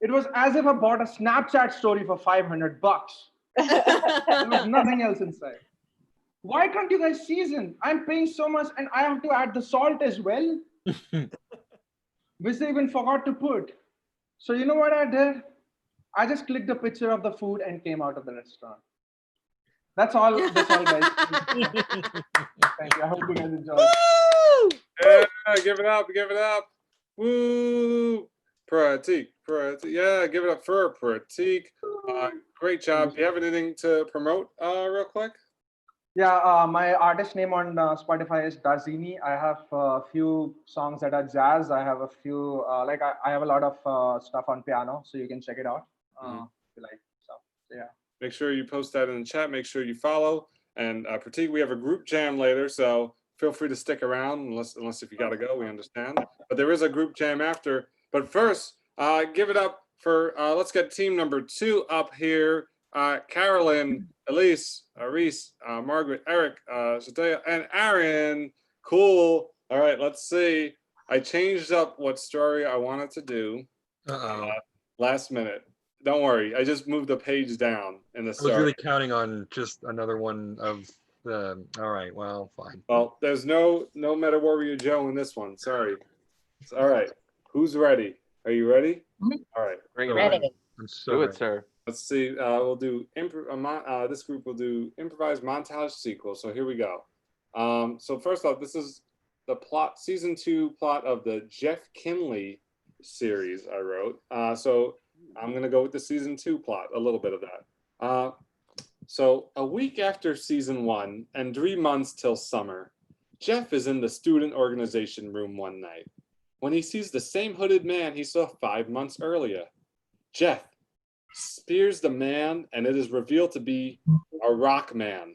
It was as if I bought a Snapchat story for $500. There was nothing else inside. Why can't you guys season? I'm paying so much and I have to add the salt as well. Which they even forgot to put. So you know what I did? I just clicked a picture of the food and came out of the restaurant. That's all, guys. Thank you. I hope you guys enjoyed. Yeah, give it up, give it up. Woo! Pratik. Yeah, give it up for Pratik. Great job. Do you have anything to promote real quick? Yeah, my artist name on Spotify is Darzini. I have a few songs that are jazz. I have a few, I have a lot of stuff on piano, so you can check it out if you like. So yeah. Make sure you post that in the chat. Make sure you follow. And Pratik, we have a group jam later, so feel free to stick around, unless if you got to go, we understand. But there is a group jam after. But first, give it up for, let's get team number 2 up here. Carolyn, Elise, Reese, Margaret, Eric, Shatea, and Aaron. Cool. All right, let's see. I changed up what story I wanted to do last minute. don't worry. I just moved the page down in the I was start. really counting on just another one of the. All right, well, fine. Well, there's no Meta Warrior Joe in this one. Sorry. All right. Who's ready? Are you ready? All right. Bring it Ready. on. I'm so Do ready. it, sir. Let's see. We'll do this group will do improvised montage sequel. So here we go. So first off, this is the plot, season 2 plot of the Jeff Kinley series I wrote. So I'm gonna go with the season 2 plot, a little bit of that. So a week after season 1 and 3 months till summer, Jeff is in the student organization room one night when he sees the same hooded man he saw 5 months earlier. Jeff spears the man, and it is revealed to be a rock man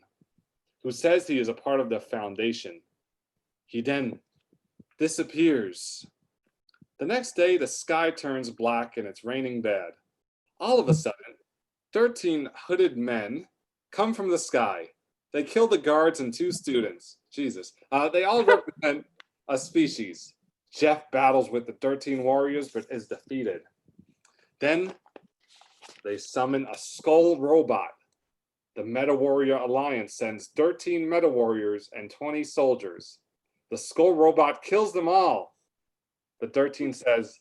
who says he is a part of the foundation. He then disappears. The next day, the sky turns black and it's raining bad. All of a sudden, 13 hooded men come from the sky. They kill the guards and 2 students. Jesus. They all represent a species. Jeff battles with the 13 warriors but is defeated. Then they summon a skull robot. The Meta Warrior Alliance sends 13 Meta Warriors and 20 soldiers. The skull robot kills them all. The 13 says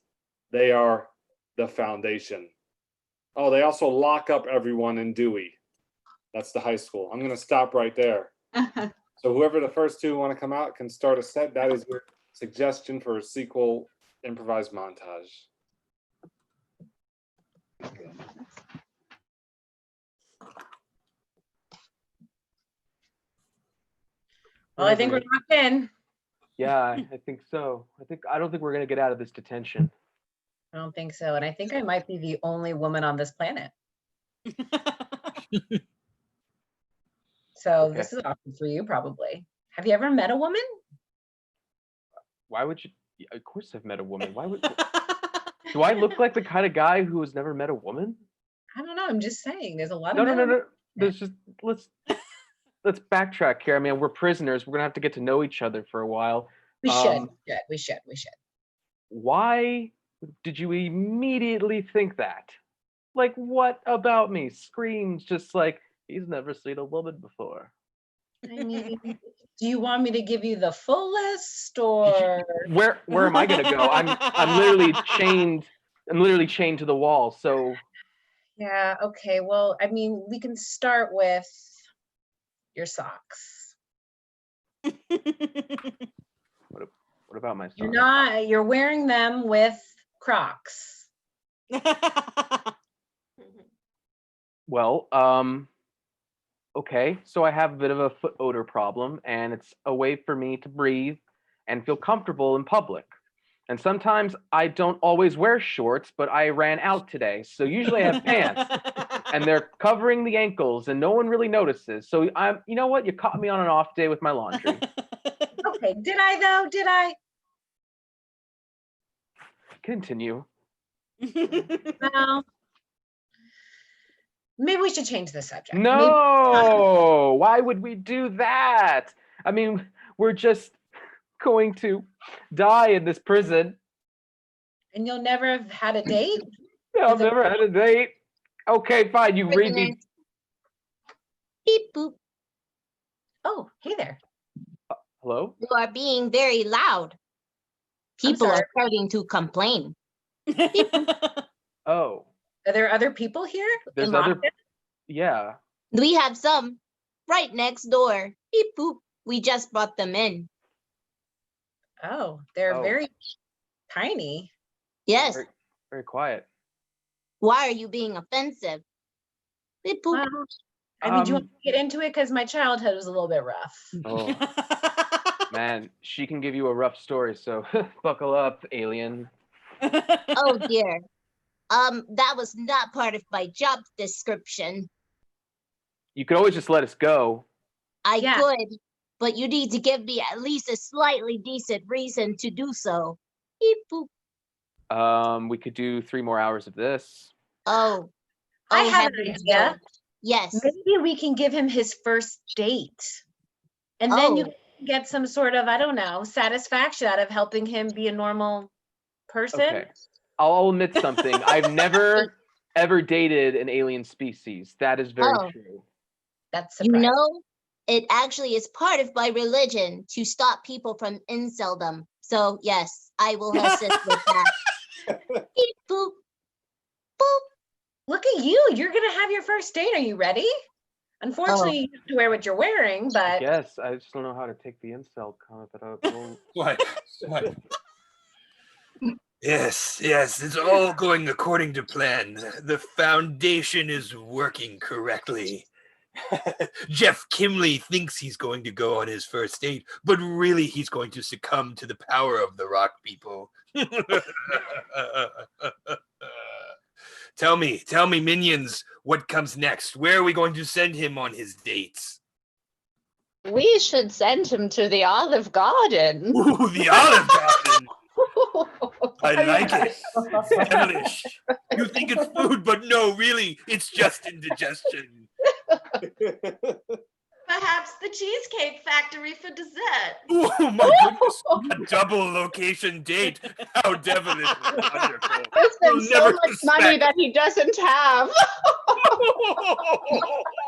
they are the foundation. Oh, they also lock up everyone in Dewey. That's the high school. I'm going to stop right there. So whoever the first 2 want to come out can start a set. That is your suggestion for a sequel improvised montage. Well, I think we're locked in. Yeah, I think so. I don't think we're gonna get out of this detention. I don't think so. And I think I might be the only woman on this planet. So Okay. this is awkward for you, probably. Have you ever met a woman? Why would you? Yeah, of course, I've met a woman. Why would? Do I look like the kind of guy who has never met a woman? I don't know. I'm just saying. There's a lot No, of no, men no, on- no. There's just let's backtrack here. I mean, we're prisoners. We're gonna have to get to know each other for a while. We should. We should. Why did you immediately think that? Like, what about me screams just like he's never seen a woman before? I mean, do you want me to give you the full list or Where am I gonna go? I'm literally chained. I'm literally chained to the wall. So Yeah, okay. Well, I mean, we can start with your socks. what about my You're son? you're wearing them with Crocs. Well, okay. So I have a bit of a foot odor problem, and it's a way for me to breathe and feel comfortable in public. And sometimes I don't always wear shorts, but I ran out today. So usually I have pants and they're covering the ankles and no one really notices. So you know what? You caught me on an off day with my laundry. Okay, did I though? Did I? Continue. Well, maybe we should change the subject. No, why would we do that? I mean, we're just going to die in this prison. And you'll never have had a date? Yeah, I've never had a date. Okay, fine. You read me. Beep boop. Oh, hey there. Hello? You are being very loud. People are starting to complain. Oh. Are there other people here? There's In other. Boston? Yeah. We have some right next door. Beep boop. We just brought them in. Oh, they're Oh. very tiny. Yes. Very, very quiet. Why are you being offensive? Beep boop. Well, I mean, do you want to get into it? Because my childhood was a little bit rough. Oh. Man, she can give you a rough story, so buckle up, alien. Oh dear. That was not part of my job description. You could always just let us go. I could, but you need to give me at least a slightly decent reason to do so. Beep boop. We could do 3 more hours of this. Oh. I Oh, have an heavens idea. no. Yes. Maybe we can give him his first date. And then you Oh. get some sort of, I don't know, satisfaction out of helping him be a normal person. Okay. I'll admit something. ever dated an alien species. That is very Oh. true. That's You surprising. know, it actually is part of my religion to stop people from inceldom. So yes, I will assist with that. Beep, boop, boop. Look at you. You're going to have your first date. Are you ready? Unfortunately, you have to wear what you're wearing, but Yes, I just don't know how to take the incel comment that I will. What? Yes, it's all going according to plan. The foundation is working correctly. Jeff Kimley thinks he's going to go on his first date, but really he's going to succumb to the power of the rock people. Tell me, minions, what comes next? Where are we going to send him on his dates? We should send him to the Olive Garden. Ooh, the Olive Garden! I like it. It's devilish. You think it's food, but no, really, it's just indigestion. Perhaps the Cheesecake Factory for dessert. Oh my goodness, a double location date. How devilish and wonderful. There's You'll so never much money suspect. that he doesn't have.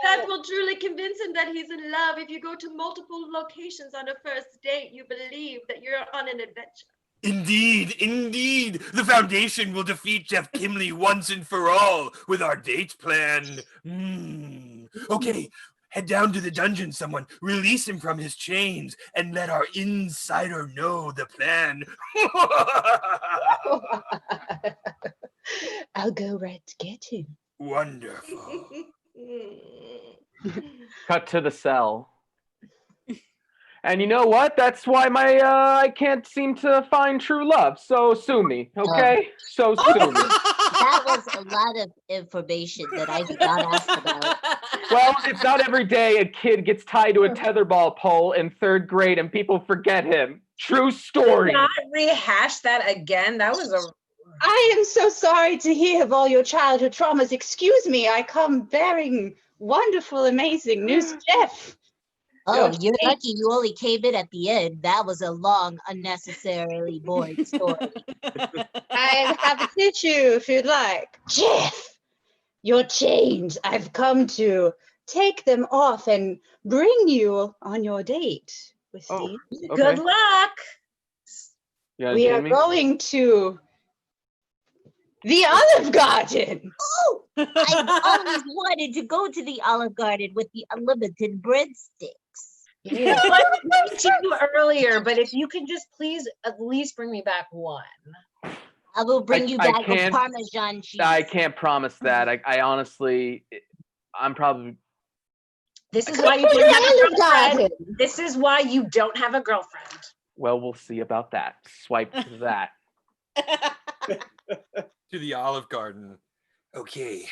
That will truly convince him that he's in love. If you go to multiple locations on a first date, you believe that you're on an adventure. Indeed. The foundation will defeat Jeff Kimley once and for all with our date plan. Okay, head down to the dungeon, someone. Release him from his chains and let our insider know the plan. I'll go right to get him. Wonderful. Cut to the cell. And you know what? That's why my I can't seem to find true love. So sue me, okay? So sue me. That was a lot of information that I did not ask about. Well, it's not every day a kid gets tied to a tetherball pole in 3rd grade and people forget him. True story. not rehash that again. That was a I am so sorry to hear of all your childhood traumas. Excuse me, I come bearing wonderful, amazing news, Jeff. Oh, you're lucky you only came in at the end. That was a long, unnecessarily boring story. I have a tissue if you'd like. Jeff, your chains. I've come to take them off and bring you on your date with me. Good luck. We are going to the Olive Garden. Oh, I've always wanted to go to the Olive Garden with the unlimited breadsticks. Yeah. I mentioned to you earlier, but if you can just please at least bring me back one. I will bring you back a can't- Parmesan cheese. I can't promise that. I honestly, I'm probably. This is why you don't have a girlfriend. This is why you don't have a girlfriend. Well, we'll see about that. Swipe to that. To the Olive Garden. Okay,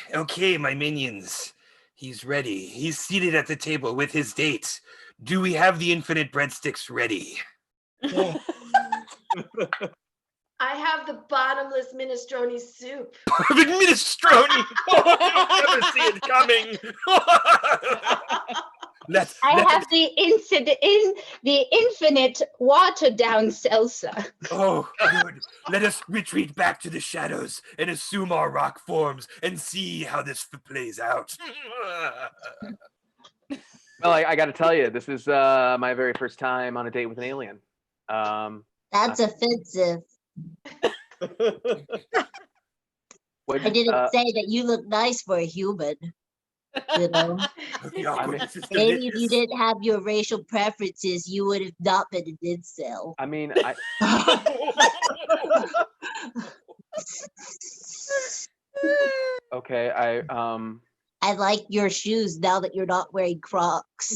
my minions. He's ready. He's seated at the table with his date. Do we have the infinite breadsticks ready? I have the bottomless minestrone soup. Minestrone! Oh, you'll never see it coming. I have the infinite watered down salsa. Oh, good. Let us retreat back to the shadows and assume our rock forms and see how this plays out. Well, I got to tell you, this is my very first time on a date with an alien. That's offensive. I didn't say that you look nice for a human. You know, maybe if you didn't have your racial preferences, you would have not been an incel. I mean, okay, I like your shoes now that you're not wearing Crocs.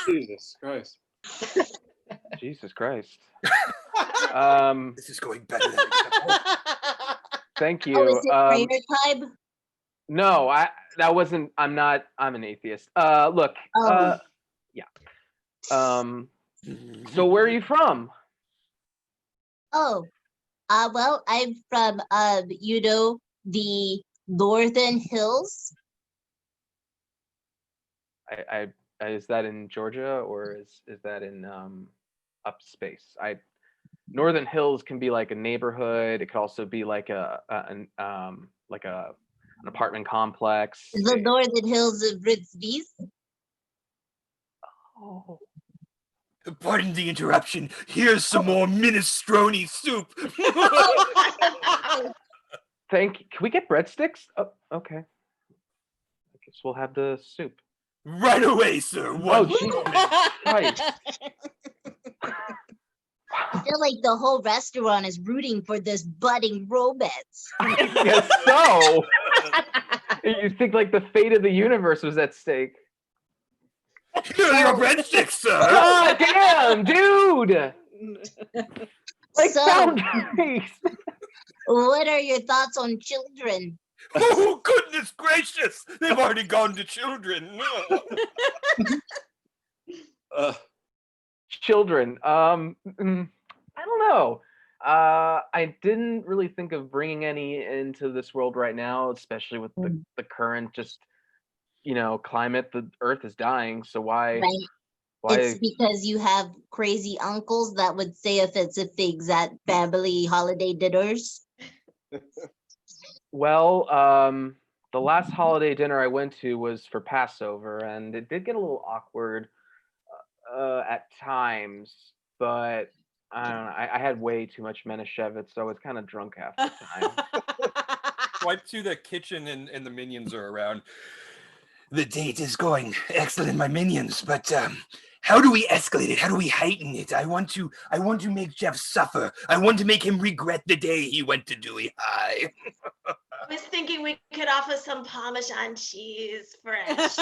Jesus Christ. Jesus Christ. This is going better than expected. Thank you. Oh, is it prayer time? No, that wasn't. I'm an atheist. Look. Oh. Yeah. So where are you from? Oh, well, I'm from the Northern Hills. Is that in Georgia or is that in up space? Northern Hills can be like a neighborhood. It could also be like an apartment complex. The Northern Hills of Britsby's. Oh. Pardon the interruption. Here's some more minestrone soup. Can we get breadsticks? Oh, okay. I guess we'll have the soup. Right away, sir. Oh, Jesus Christ. I feel like the whole restaurant is rooting for this budding romance. I guess so. You think like the fate of the universe was at stake. Here are your breadsticks, sir. God damn, dude. Like So, boundaries. what are your thoughts on children? Oh, goodness gracious. They've already gone to children. Children. I don't know. I didn't really think of bringing any into this world right now, especially with the current just climate. The Earth is dying, so why? Right. It's because you have crazy uncles that would say offensive things at family holiday dinners. Well, the last holiday dinner I went to was for Passover, and it did get a little awkward at times, but I don't know. I had way too much Menashevitz, so I was kind of drunk half the time. Swipe to the kitchen and the minions are around. The date is going excellent, my minions, but how do we escalate it? How do we heighten it? I want to make Jeff suffer. I want to make him regret the day he went to Dewey High. I was thinking we could offer some Parmesan cheese fresh.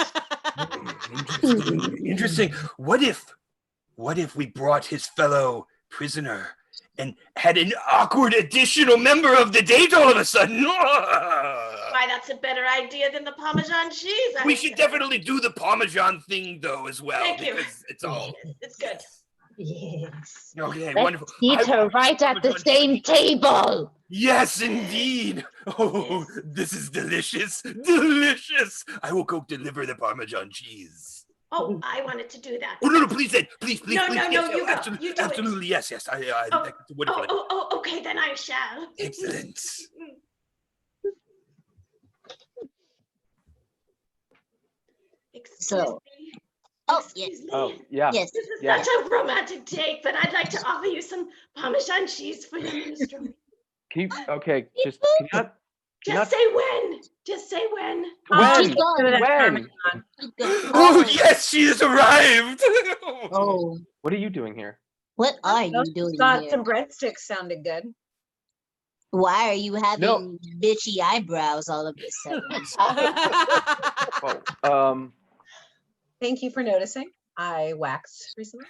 Interesting. What if we brought his fellow prisoner and had an awkward additional member of the date all of a sudden? Why, that's a better idea than the Parmesan cheese. We should definitely do the Parmesan thing though as well. Thank you. Because it's all It's good. Yes. okay. Let's Wonderful. eat her right at the same table. Yes, indeed. Oh, this is delicious. Delicious. I will go deliver the Parmesan cheese. Oh, I wanted to do that. Oh, no, please, Ed. Please. No, yes, you go. absolutely, You do it. absolutely, yes. It's a wonderful. Okay, then I shall. Excellent. So, Excuse me. Oh, yeah. Yes. This is Yeah. such a romantic date, but I'd like to offer you some Parmesan cheese for your minestrone. Can you just Just say when. Just say when. When? Oh, yes, she has arrived. Oh, What are you doing here? what are you doing Thought here? some breadsticks sounded good. Why are you having No. bitchy eyebrows all of a sudden? Oh, Thank you for noticing. I waxed recently.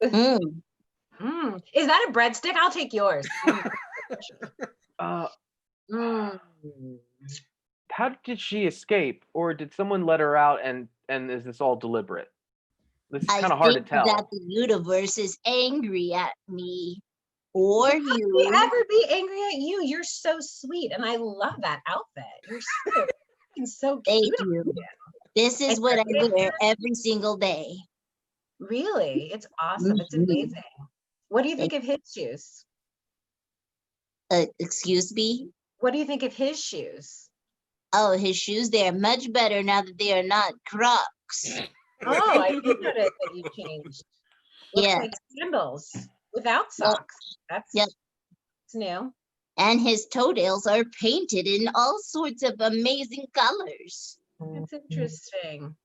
Mm. Is that a breadstick? I'll take yours. how did she escape, or did someone let her out? And is this all deliberate? This is I kind of hard to think tell. that the universe is angry at me. Or How could we you. ever be angry at you? You're so sweet, and I love that outfit. You're so Thank cute. you. This is what I wear every single day. Really, it's awesome. It's Mhm. amazing. What do you think of his shoes? Excuse me? What do you think of his shoes? Oh, his shoes, they are much better now that they are not Crocs. Oh, I did notice that you changed. Looks Yeah. like sandals without socks. That's it's new. And his toenails are painted in all sorts of amazing colors. That's interesting.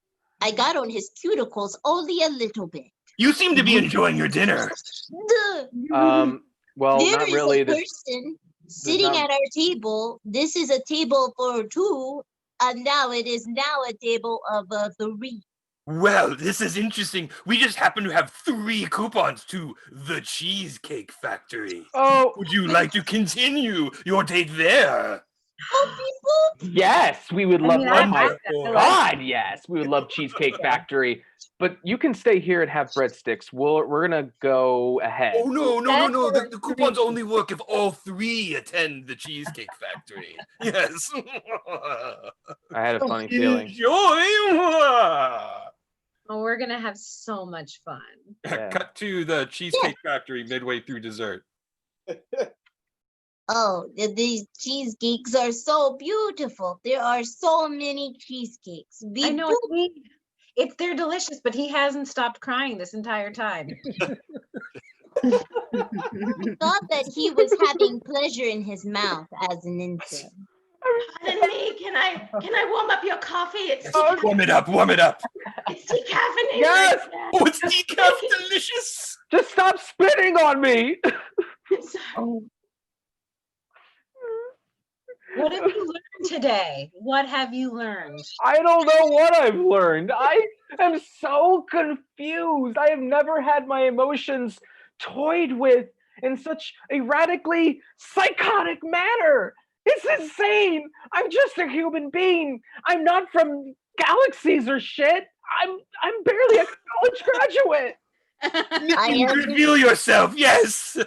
I got on his cuticles only a little bit. You seem to be enjoying your dinner. Well, There not is really. a person sitting not- at our table. This is a table for two, and now it is now a table of 3. Well, this is interesting. We just happen to have 3 coupons to the Cheesecake Factory. Oh, would you like to continue your date there? Yes, we would love. mean, Oh my wonderful. God, yes, we would love Cheesecake Factory. But you can stay here and have breadsticks. We're gonna go ahead. Oh no! The coupons only work if all 3 attend the Cheesecake Factory. Yes. I had a funny feeling. Enjoy. Oh, we're gonna have so much fun. Cut to the Cheesecake Factory midway through dessert. Oh, these cheesecakes are so beautiful. There are so many cheesecakes. I know they're delicious, but he hasn't stopped crying this entire time. Thought that he was having pleasure in his mouth as an infant. Pardon me, can I warm up your coffee? It's Warm it up, warm it up. It's decaffeinated. Yes! Oh, it's decaf delicious. Just stop spitting on me. What have you learned today? What have you learned? I don't know what I've learned. I am so confused. I have never had my emotions toyed with in such a radically psychotic manner. It's insane. I'm just a human being. I'm not from galaxies or shit. I'm barely a college graduate. Reveal yourself, yes.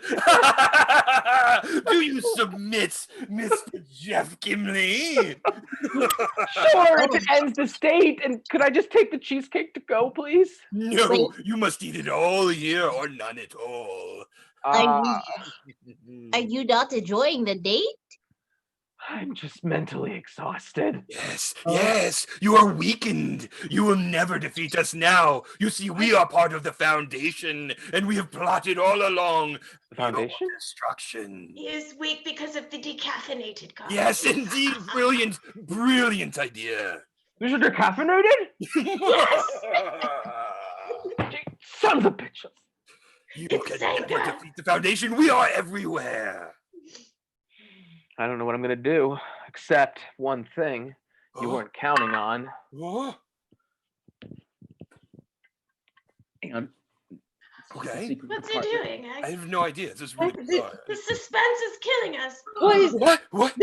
Do you submit, Mr. Jeff Gimli? Sure, if it ends the date. And could I just take the cheesecake to go, please? No, Wait. you must eat it all here or none at all. Are you not enjoying the date? I'm just mentally exhausted. Yes, yes, you are weakened. You will never defeat us now. You see, we are part of the Foundation, and we have plotted all along the Foundation destruction. He is weak because of the decaffeinated coffee. Yes, indeed, brilliant, brilliant idea. These are decaffeinated? Yes. Sons of bitches. You can never defeat the Foundation. We are everywhere. I don't know what I'm gonna do, except one thing you weren't counting on. Hang on. Okay. What's he doing? I have no idea. This is really bizarre. The suspense is killing us. What?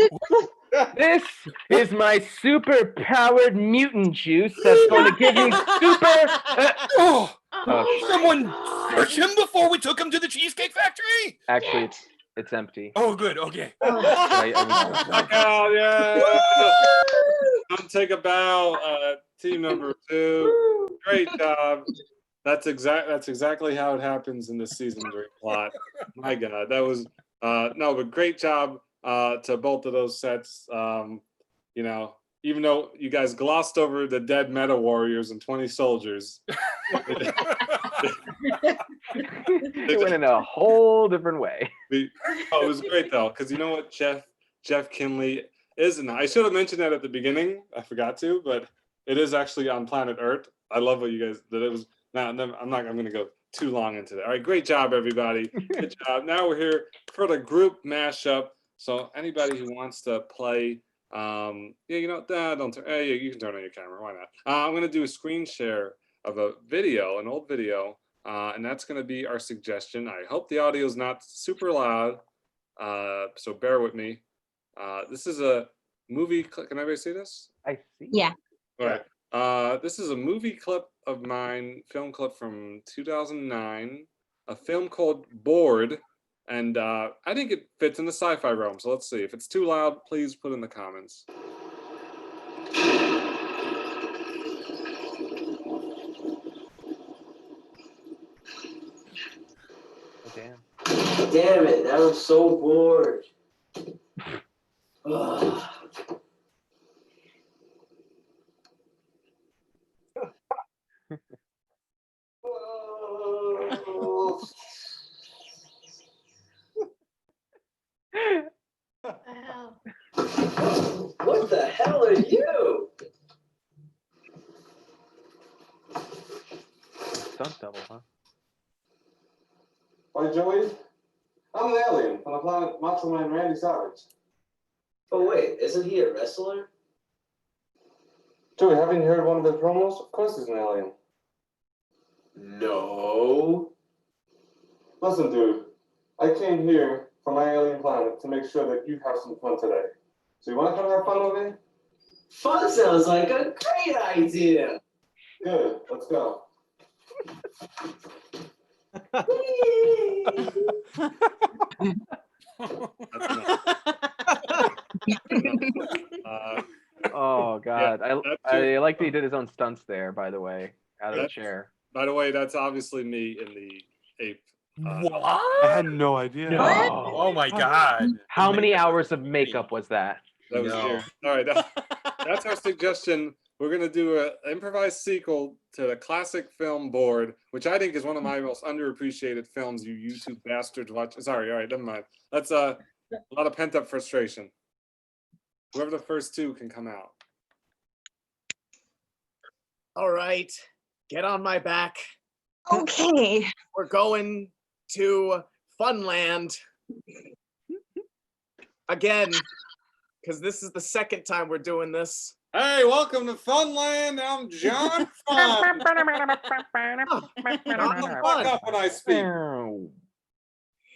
This is my super powered mutant juice that's going to give me super. Someone search him before we took him to the Cheesecake Factory? Actually, it's empty. Oh, good. Okay. Don't take a bow, team number 2. Great job. That's exactly how it happens in the season 3 plot. My God, that was no, but great job to both of those sets. You know, even though you guys glossed over the dead meta warriors and 20 soldiers. It went in a whole different way. It was great though, because you know what, Jeff Kinley is, and I should have mentioned that at the beginning. I forgot to, but it is actually on planet Earth. I love what you guys did. It was. Now I'm going to go too long into that. All right, great job, everybody. Good job. Now we're here for the group mashup. So anybody who wants to play, yeah, you know, don't turn. Hey, you can turn on your camera. Why not? I'm going to do a screen share of a video, an old video, and that's going to be our suggestion. I hope the audio is not super loud, so bear with me. This is a movie clip. Can everybody see this? I see. Yeah. All right. This is a movie clip of mine, film clip from 2009, a film called Bored, and I think it fits in the sci-fi realm. So let's see. If it's too loud, please put in the comments. Oh, damn. Damn it, I was so bored. Ugh. What the hell are you? Stunt double, huh? Hi, Joey. I'm an alien from the planet Macho Man Randy Savage. Oh wait, isn't he a wrestler? Joey, haven't you heard one of his promos? Of course he's an alien. No. Listen, dude. I came here from my alien planet to make sure that you have some fun today. So you want to come have fun with me? Fun sounds like a great idea. Good. Let's go. Oh God, Yeah, I like that he did his own stunts there. By the way, out of the chair. By the way, that's obviously me in the ape. What? I had no idea. No. Oh my god. How many hours of makeup was that? That was here. All right, that's our suggestion. We're gonna do an improvised sequel to the classic film Bored, which I think is one of my most underappreciated films. You YouTube bastards watch. Sorry, all right, never mind. That's a lot of pent up frustration. Whoever the first two can come out. All right, get on my back. Okay. We're going to Funland again, because this is the second time we're doing this. Hey, welcome to Funland. I'm John Fun. Fuck up when I speak.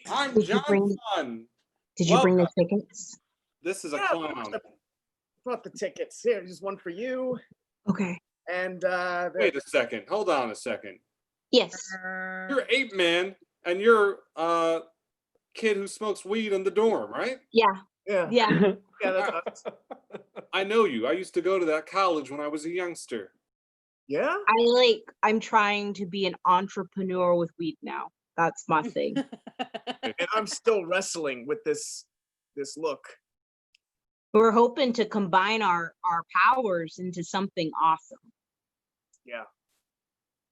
I'm John Fun. Did you bring the tickets? This is a Yeah, clown. Brought the tickets. Here, just one for you. Okay. And wait a second. Hold on a second. Yes. You're Ape Man, and you're kid who smokes weed in the dorm, right? Yeah. Yeah. Yeah. Yeah, that's us. I know you. I used to go to that college when I was a youngster. Yeah? I'm trying to be an entrepreneur with weed now. That's my thing. And I'm still wrestling with this look. We're hoping to combine our powers into something awesome. Yeah.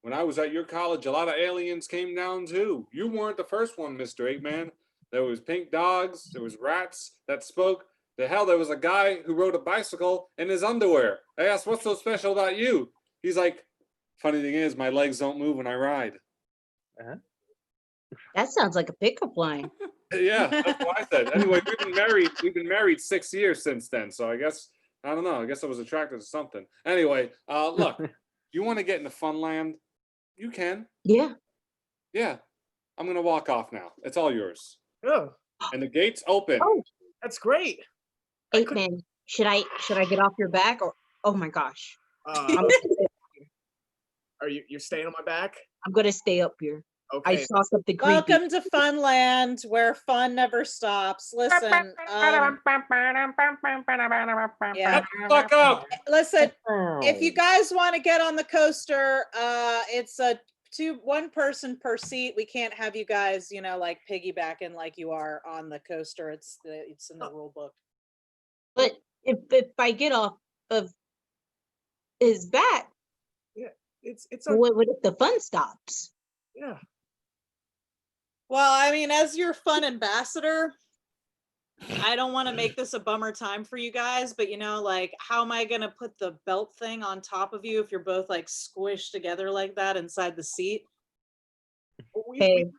When I was at your college, a lot of aliens came down too. You weren't the first one, Mr. Ape Man. There was pink dogs, there was rats that spoke. The hell, there was a guy who rode a bicycle in his underwear. I asked, what's so special about you? He's like, funny thing is, my legs don't move when I ride. That sounds like a pickup line. Yeah, that's what I said. Anyway, we've been married 6 years since then. So I guess, I don't know. I guess I was attracted to something. Anyway, look, you want to get into Funland? You can. Yeah. Yeah. I'm going to walk off now. It's all yours. Oh. And the gate's open. Oh, that's great. Ape Man, should I get off your back or? Oh my gosh. Are you're staying on my back? I'm gonna stay up here. Okay. I saw something creepy. Welcome to Funland, where fun never stops. Listen, yeah. Fuck up. Listen, if you guys want to get on the coaster, it's a one person per seat. We can't have you guys, like piggybacking like you are on the coaster. It's in the rule book. But if I get off of his back, yeah, it's what if the fun stops? Yeah. Well, I mean, as your fun ambassador, I don't want to make this a bummer time for you guys, but like, how am I gonna put the belt thing on top of you if you're both like squished together like that inside the seat? Hey.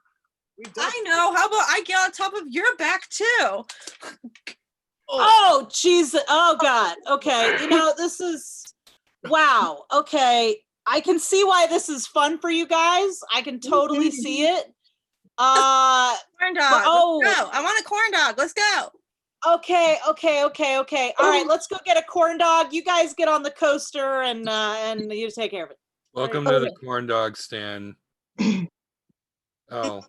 I know. How about I get on top of your back too? Oh, Jesus. Oh, God. Okay. This is, wow. Okay. I can see why this is fun for you guys. I can totally see it. Corn dog. Oh, let's go. I want a corn dog. Let's go. Okay. All right. Let's go get a corn dog. You guys get on the coaster and you take care of it. Welcome to the corn dog stand. Oh,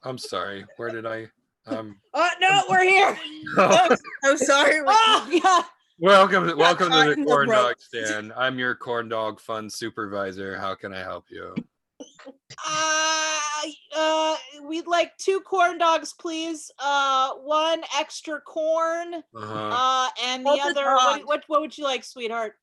I'm sorry. Where did I? Oh no, we're here. I'm sorry. Oh yeah. Welcome to the corn dog stand. I'm your corn dog fun supervisor. How can I help you? We'd like 2 corn dogs, please. 1 extra corn. And the other. What would you like, sweetheart?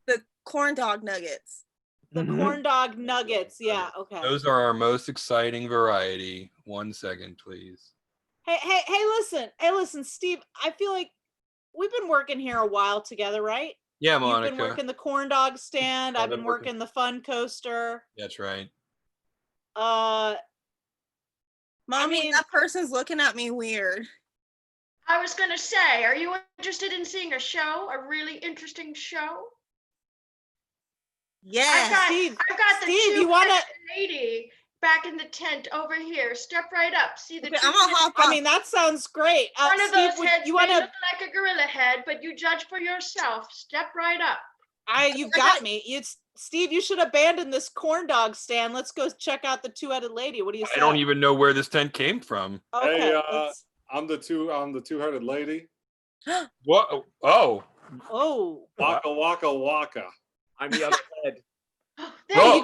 The corn dog nuggets. The corn dog nuggets. Yeah. Okay. Those are our most exciting variety. 1 second, please. Hey, listen, Steve, I feel like we've been working here a while together, right? Yeah, Monica. You've been working the corn dog stand. I've been working the fun coaster. That's right. Mommy, that person's looking at me weird. I was gonna say, are you interested in seeing a show? A really interesting show? Yeah. I've got the Steve, two you wanna lady back in the tent over here. Step right up. See the Okay, I'm gonna hop I mean, that sounds great. One of Steve, those heads you may wanna look like a gorilla head, but you judge for yourself. Step right up. You've got me. Steve, you should abandon this corn dog stand. Let's go check out the 2-headed lady. What do you say? I don't even know where this tent came from. Okay. Hey, I'm the two-headed lady. What? Oh. Oh. Waka waka waka. I'm the other head. Hey,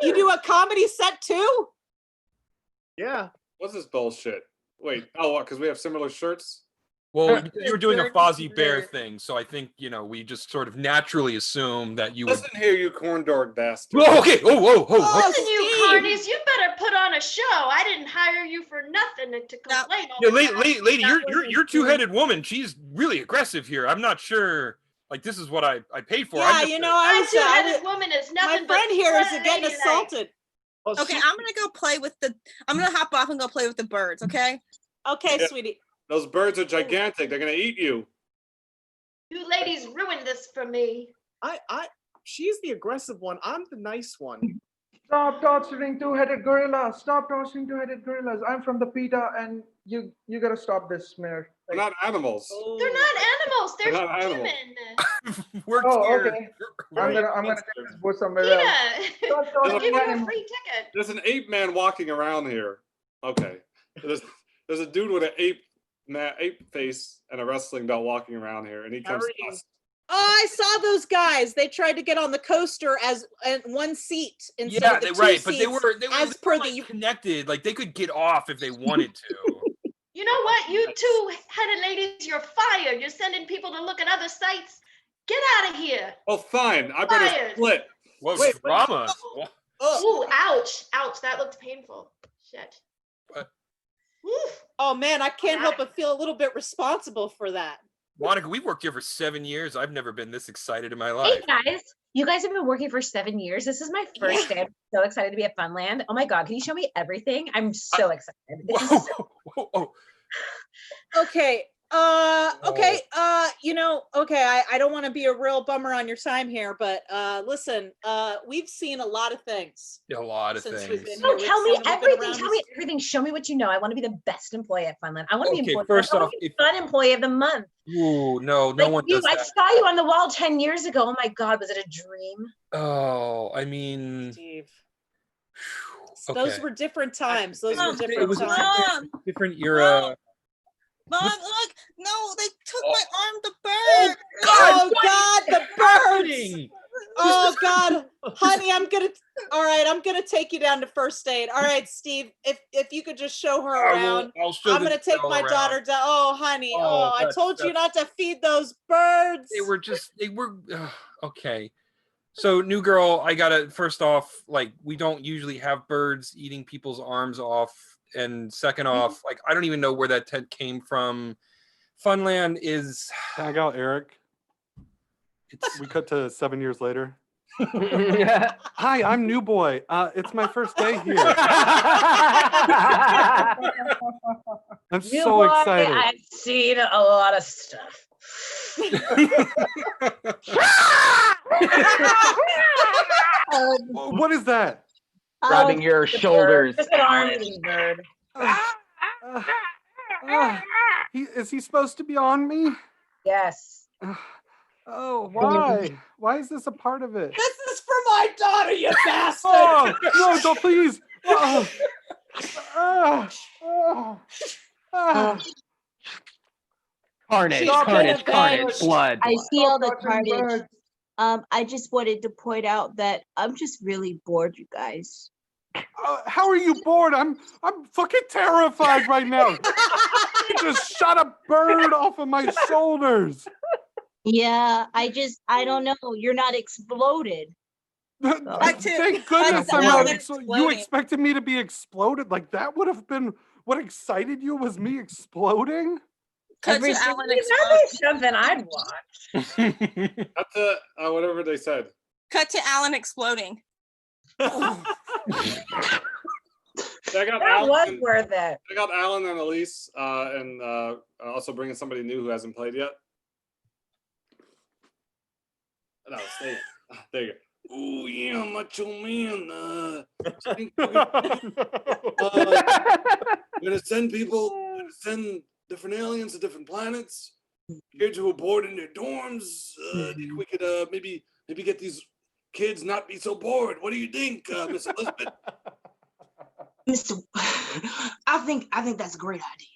you do a comedy set too? Yeah. What's this bullshit? Wait, because we have similar shirts? Well, because you were doing a Fozzie Bear thing, so I think, we just sort of naturally assume that you would. Listen here, you corn dog bastard. Oh, okay. Whoa. Listen, you carnies, you better put on a show. I didn't hire you for nothing to complain. Yeah, lady, you're two-headed woman. She's really aggressive here. I'm not sure. Like, this is what I paid for. Yeah, you know, My two-headed woman is nothing. My friend here is getting ladylike. assaulted. Okay, I'm gonna go play with I'm gonna hop off and go play with the birds. Okay. Okay, Yeah. sweetie. Those birds are gigantic. They're gonna eat you. You ladies ruined this for me. She's the aggressive one. I'm the nice one. Stop torturing two-headed gorillas. Stop torturing two-headed gorillas. I'm from the PETA, and you gotta stop this smear. They're not animals. They're not animals. They're They're not human. We're okay. I'm gonna take this boat somewhere else. Yeah. I'll give you a free ticket. There's an ape man walking around here. Okay. There's a dude with an ape face and a wrestling belt walking around here, and he comes to us. Oh, I saw those guys. They tried to get on the coaster as one seat instead of the two right, seats. but they were like, connected. Like, they could get off if they wanted to. You know what? You two-headed ladies, you're fired. You're sending people to look at other sites. Get out of here. Oh, fine. I better Fired. split. Whoa, drama. Ooh, ouch. Ouch. That looked painful. Shit. Oh man, I can't help but feel a little bit responsible for that. Monica, we've worked here for 7 years. I've never been this excited in my life. Hey guys, you guys have been working for 7 years. This is my first day. I'm so excited to be at Funland. Oh my God, can you show me everything? I'm so excited. Okay. I don't want to be a real bummer on your time here, but listen, we've seen a lot of things. A lot of since things. we've been No, here. tell We've me seen- we've been everything. around Tell me everything. Show me what you know. I want to be the best employee at Funland. I want to be Okay, employee. first off, fun employee of the month. Ooh, no Like one you, does I that. saw you on the wall 10 years ago. Oh my God, was it a dream? Oh, I mean, Steve. okay. Those were different times. Those were It different was a times. different era. Mom, look! No, they took my arm. The bird. Oh God, the birds! happening? Oh God, honey, I'm gonna take you down to first aid. All right, Steve, if you could just show her around. I'll show I'm the gonna take girl my around. daughter down. Oh, honey, Oh, I told you not to feed those birds. They were okay. So, new girl, I gotta, first off, like, we don't usually have birds eating people's arms off. And second off, like, I don't even know where that tent came from. Funland is. Tag out, Eric. We cut to 7 years later. Hi, I'm New Boy. It's my first day here. I'm New so boy, excited. I've seen a lot of stuff. What is that? Grabbing your shoulders. Just an arm-eating bird. Is he supposed to be on me? Yes. Oh, why? Why is this a part of it? This is for my daughter, you bastard! Oh, no, don't please. Carnage, She's carnage, gonna carnage, vanish. blood. I blood. see all the Torturing carnage. birds. I just wanted to point out that I'm just really bored, you guys. How are you bored? I'm fucking terrified right now. You just shot a bird off of my shoulders. Yeah, I don't know. You're not exploded. Thank goodness I'm not you expected me to be exploded? Like that would have been what excited you was me exploding? Cut to Alan That'd be something I'd watch. That's whatever they said. Cut to Alan exploding. I got That was Alan. worth it. I got Alan and Elise, and also bringing somebody new who hasn't played yet. No, stay. There you go. Oh yeah, macho man. We're gonna send people. We're gonna send different aliens to different planets. Kids who are bored in their dorms. Think we could maybe get these kids not be so bored. What do you think, Miss Elizabeth? Mr. I think that's a great idea.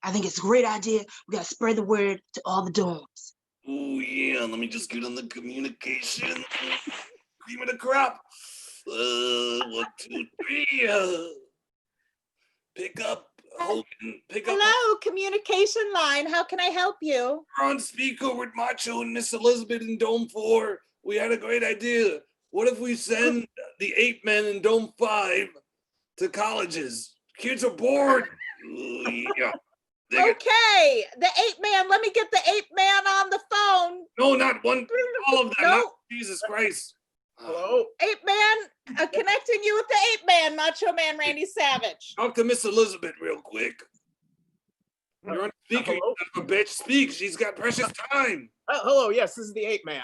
I think it's a great idea. We gotta spread the word to all the dorms. Oh yeah, let me just get on the communication. Cream of the crop. 1, 2, 3. Pick up. Hogan, pick up. Hello, communication line. How can I help you? We're on speaker with Macho and Miss Elizabeth in Dome 4. We had a great idea. What if we send the 8 men in Dome 5 to colleges? Kids are bored. Yeah. Okay, the 8-man. Let me get the 8-man on the phone. No, not one. All of them. No. Not, Jesus Christ. Hello? 8-man, connecting you with the 8-man, Macho Man Randy Savage. Talk to Miss Elizabeth real quick. You're on speaker, you son of a bitch. Speak. She's got precious time. Hello, yes, this is the 8-man.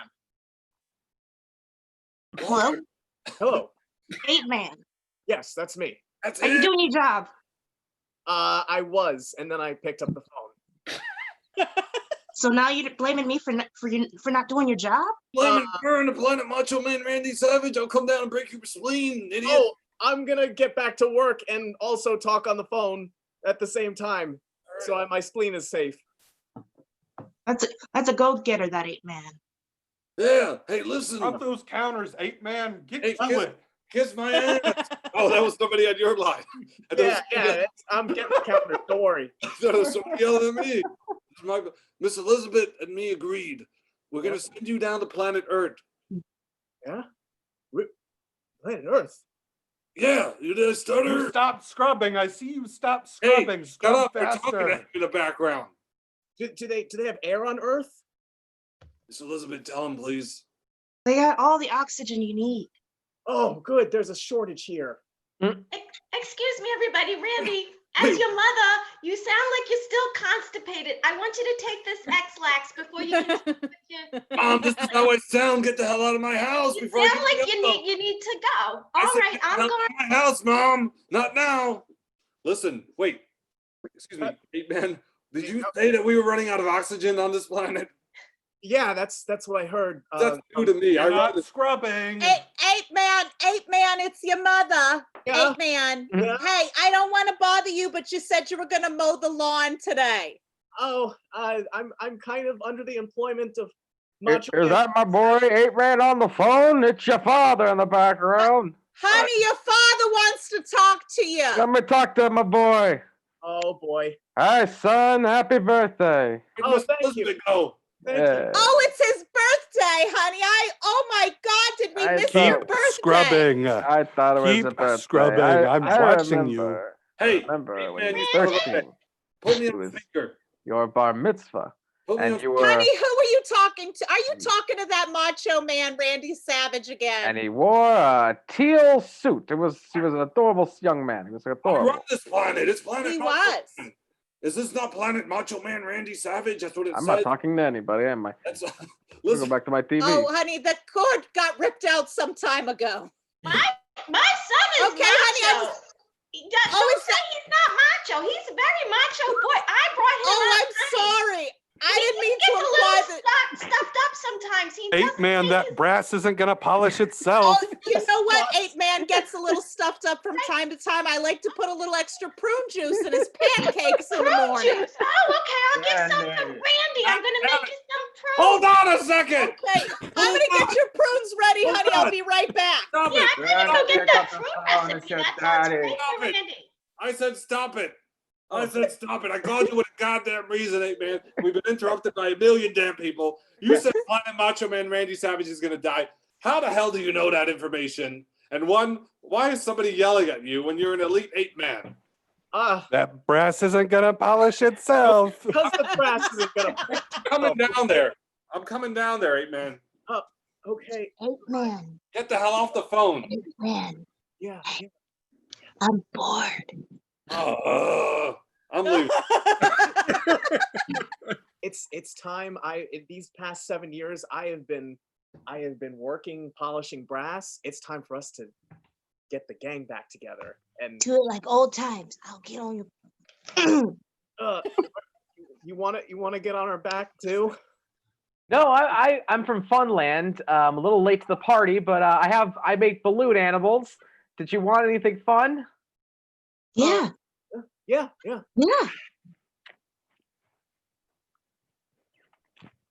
Hello? Hello. 8-man. Yes, that's me. That's Are you doing your job? I was, and then I picked up the phone. So now you're blaming me for not doing your job? Blaming her and the planet Macho Man Randy Savage. I'll come down and break your spleen, idiot. Oh, I'm gonna get back to work and also talk on the phone at the same time, so my spleen is safe. That's a go-getter, that 8-man. Yeah. Hey, listen. Up those counters, 8-man. Get to it. Kiss my ass. Oh, that was somebody on your line. I'm getting the counter. Don't worry. That was somebody yelling at me. Miss Elizabeth and me agreed. We're gonna send you down to planet Earth. Yeah? Planet Earth? Yeah, you did a stutter. You stop scrubbing. I see you stop scrubbing. Hey, Scrub shut up. faster. We're talking to him in the background. Do they have air on Earth? Miss Elizabeth, tell him, please. They got all the oxygen you need. Oh, good. There's a shortage here. Excuse me, everybody. Randy, as your mother, you sound like you're still constipated. I want you to take this X-Lax before you continue with your... Mom, this is how I sound. Get the hell out of my house You before sound I like you need to go. All right, get the I'm hell going. out of my house, Mom. Not now. Listen, wait. Excuse me, 8-man. Did you say that we were running out of oxygen on this planet? Yeah, that's what I heard. That's new to me. You're not scrubbing. 8-man, it's your mother. Yeah. 8-man. Yeah. Hey, I don't want to bother you, but you said you were gonna mow the lawn today. Oh, I'm kind of under the employment of Is that my boy 8-man on the phone? It's your father in the background. Honey, your father wants to talk to you. Let me talk to my boy. Oh boy. Hi, son. Happy birthday. Oh, thank you. Thank you. Oh, it's his birthday, honey. Oh my God, did we miss your birthday? Scrubbing. I thought it was Keep a birthday. scrubbing. I'm watching remember. Hey, I remember when man, you you were son of a 13. Put me It on was speaker. your bar mitzvah. Put me And on you were, Honey, who are you talking to? Are you talking to that Macho Man Randy Savage again? and he wore a teal suit. He was an adorable young man. He was I adorable. run this planet. It's planet He Macho was. Man. Is this not planet Macho Man Randy Savage? That's what it I'm says. not talking to anybody, am I? That's, I'll go listen, back to my TV. Oh, honey, the cord got ripped out some time ago. My son is Okay, honey, macho. Don't say he's not macho. He's a very macho boy. I brought him up. I'm sorry. I didn't mean to He gets a imply little that. stuffed up sometimes. He doesn't 8-man, that brass isn't gonna polish itself. Oh, you know what? 8-man gets a little stuffed up from time to time. I like to put a little extra prune juice in his pancakes in the morning. juice. Oh, okay. I'll give some to Randy. I'm gonna make you some prunes. hold on a second. Okay, I'm gonna get your prunes ready, Hold honey. on. I'll be right back. Stop Yeah, it. I'm gonna go get that prune recipe. your That sounds daddy. great Stop for it. Randy. I said stop it. I said stop it. I called you with a goddamn reason, 8-man. We've been interrupted by a million damn people. You said Planet Macho Man Randy Savage is gonna die. How the hell do you know that information? And one, why is somebody yelling at you when you're an elite 8-man? That brass isn't gonna polish itself. Because the brass isn't gonna. I'm coming down there. I'm coming down there, 8-man. Okay. 8-man, Get the hell off the phone. 8-man, Yeah. I'm bored. I'm leaving. It's time. In these past 7 years, I have been working polishing brass. It's time for us to get the gang back together. And Do it like old times. I'll get on your. you wanna get on our back too? No, I'm from Funland. I'm a little late to the party, but I make balloon animals. Did you want anything fun? Yeah. Yeah. Yeah.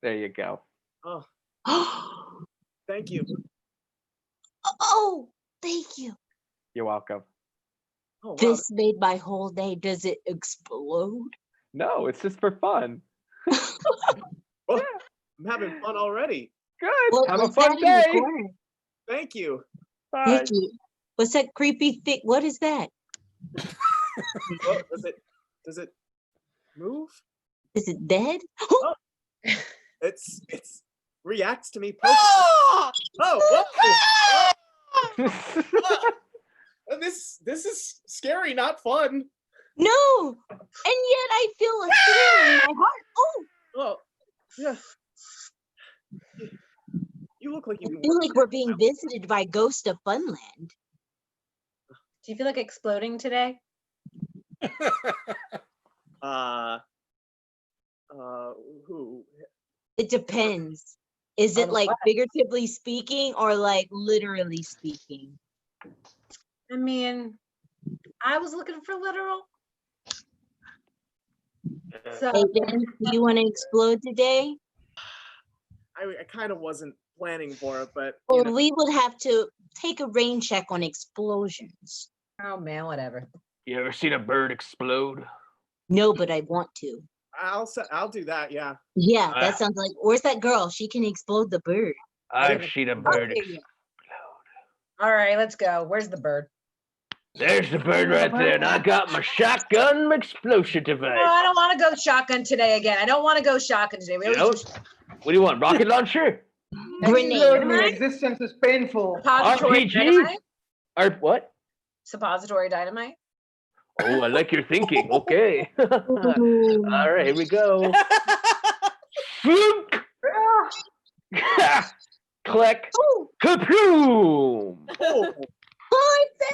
There you go. Oh, thank you. Oh, thank you. You're welcome. Oh, wow. This made my whole day. Does it explode? No, it's just for fun. Well, I'm having fun already. Good. What Have a was fun that in the day. corner? Thank you. Bye. Mickey, what's that creepy thing? What is that? Oh, does it move? Is it dead? Oh, it's reacts to me. Oh, whoa. This is scary, not fun. No, and yet I feel a thrill in my heart. Oh, Well, yeah. You look like I you. feel like we're being visited by Ghost of Funland. Do you feel like exploding today? Who? It depends. Is it On like what? figuratively speaking or like literally speaking? I mean, I was looking for literal. So Hey Ben, do you want to explode today? I kind of wasn't planning for it, but Well, we would have to take a rain check on explosions. oh man, whatever. You ever seen a bird explode? No, but I want to. I'll do that. Yeah. Yeah, that sounds like. Where's that girl? She can explode the bird. I've seen a bird explode. All right, let's go. Where's the bird? There's the bird right there, and I got my shotgun explosion device. No, I don't want to go shotgun today again. I don't want to go shotgun today. We You always know? do What do you want? Rocket launcher? Grenade. Existence is painful. suppository RPG? dynamite. Or what? Suppository dynamite. Oh, I like your thinking. Okay. All right, here we go. Floop. Click. Kaboom. Oh,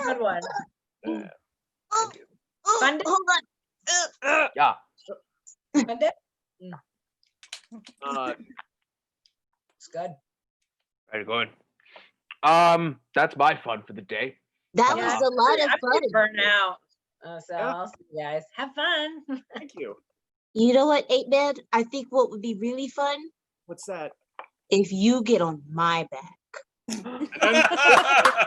good one. Fund it? Hold on. Yeah. Fund it? It's good. Right, going. That's my fun for the day. That was a lot of I'm fun. burnt out. So I'll see you guys. Have fun. Thank you. You know what, 8-Man? I think what would be really fun What's that? if you get on my back. And then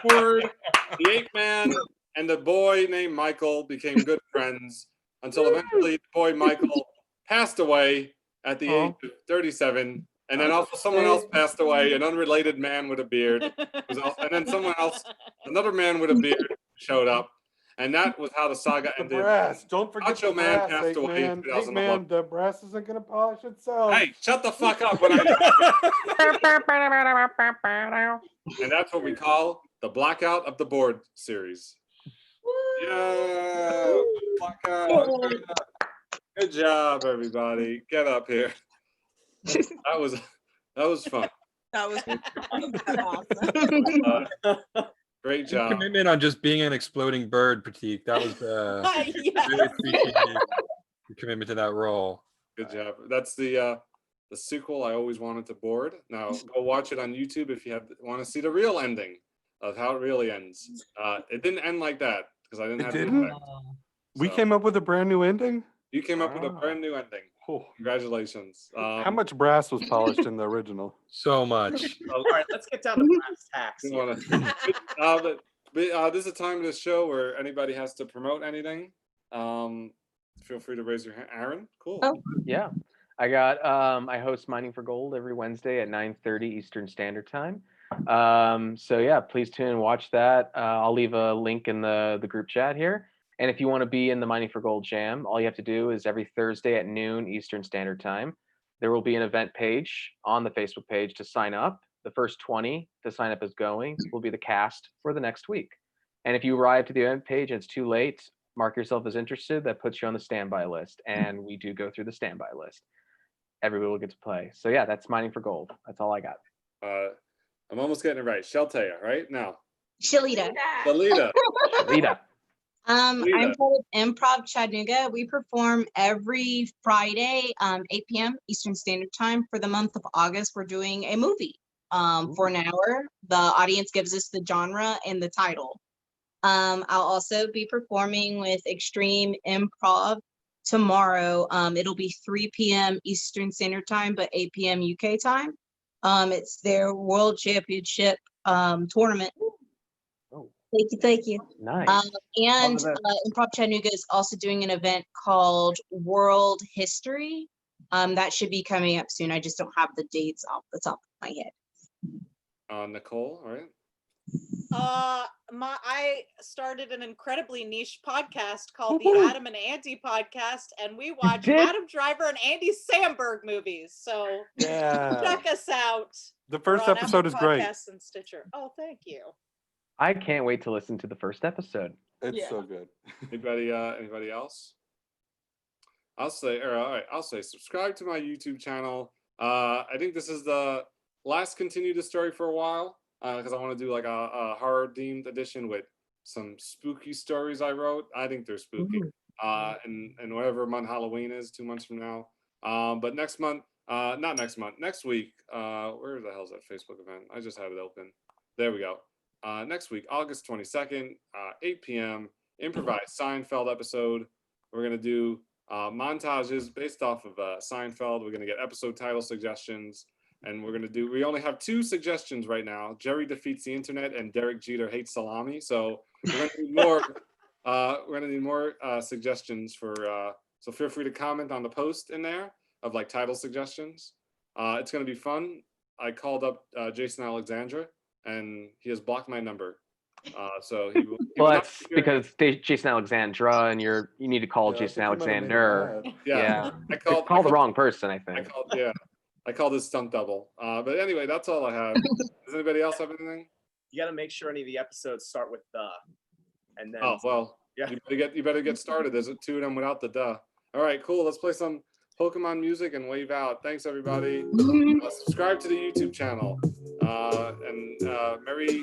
forward, the 8-Man and the boy named Michael became good friends until eventually the boy Michael passed away at the age of 37. And then also someone else passed away, an unrelated man with a beard. And then someone else, another man with a beard showed up. And that was how the saga The ended. brass. Don't forget Macho the Man brass, passed away in 8-Man. 2011. 8-Man, the brass isn't going to polish itself. Hey, shut the fuck up when I And that's what we call the Blackout of the Board series. Yeah, blackout. Good job, everybody. Get up here. That was fun. That was Great Your job. commitment on just being an exploding bird, Pratik. That was really appreciate your commitment to that role. Good job. That's the sequel I always wanted to board. Now go watch it on YouTube if you want to see the real ending of how it really ends. It didn't end like that because I didn't have the didn't? effect. We came up with a brand new ending? You came up with a brand new ending. Congratulations. How much brass was polished in the original? So much. All right, let's get down to brass tacks. This is a time of the show where anybody has to promote anything. Feel free to raise your hand. Aaron, cool. Yeah. I host Mining for Gold every Wednesday at 9:30 Eastern Standard Time. So yeah, please tune in and watch that. I'll leave a link in the group chat here. And if you want to be in the Mining for Gold Jam, all you have to do is every Thursday at noon Eastern Standard Time, there will be an event page on the Facebook page to sign up. The first 20 to sign up as going will be the cast for the next week. And if you arrive to the event page and it's too late, mark yourself as interested. That puts you on the standby list. And we do go through the standby list. Everybody will get to play. So yeah, that's Mining for Gold. That's all I got. I'm almost getting it right. Sheltea, right? Now. Shalita. Shalita. Shalita. I'm Shalita. part of Improv Chattanooga. We perform every Friday, 8 p.m. Eastern Standard Time. For the month of August, we're doing a movie for an hour. The audience gives us the genre and the title. I'll also be performing with Extreme Improv tomorrow. It'll be 3 p.m. Eastern Standard Time, but 8 p.m. UK time. It's their World Championship tournament. Thank you, thank you. Nice. And the best. Improv Chattanooga is also doing an event called World History. That should be coming up soon. I just don't have the dates off the top of my head. Nicole, all right. I started an incredibly niche podcast called the Adam and Andy Podcast, and we watch Adam Driver and Andy Samberg movies. So Yeah. check us out. The first We're on episode Apple is great. Podcasts and Stitcher. Oh, thank you. I can't wait to listen to the first episode. It's so good. Anybody else? I'll say subscribe to my YouTube channel. I think this is the last continue the story for a while, because I want to do like a horror themed edition with some spooky stories I wrote. I think they're spooky. And whatever month Halloween is, 2 months from now. But next month, not next month, next week, where the hell's that Facebook event? I just had it open. There we go. Next week, August 22nd, 8 p.m., improvised Seinfeld episode. We're going to do montages based off of Seinfeld. We're going to get episode title suggestions. And we only have 2 suggestions right now. Jerry defeats the internet and Derek Jeter hates salami. So we're going to need more. We're going to need more suggestions so feel free to comment on the post in there of like title suggestions. It's going to be fun. I called up Jason Alexandra and he has blocked my number. So he will. Well, that's because Jason Alexandra, and you need to call Jason Alexander. Yeah. I called the wrong person, I think. I called this stunt double. But anyway, that's all I have. Does anybody else have anything? You got to make sure any of the episodes start with the, and then. Oh well, yeah. You better get started. There's 2 of them without the duh. All right, cool. Let's play some Pokemon music and wave out. Thanks everybody. Subscribe to the YouTube channel. And Merry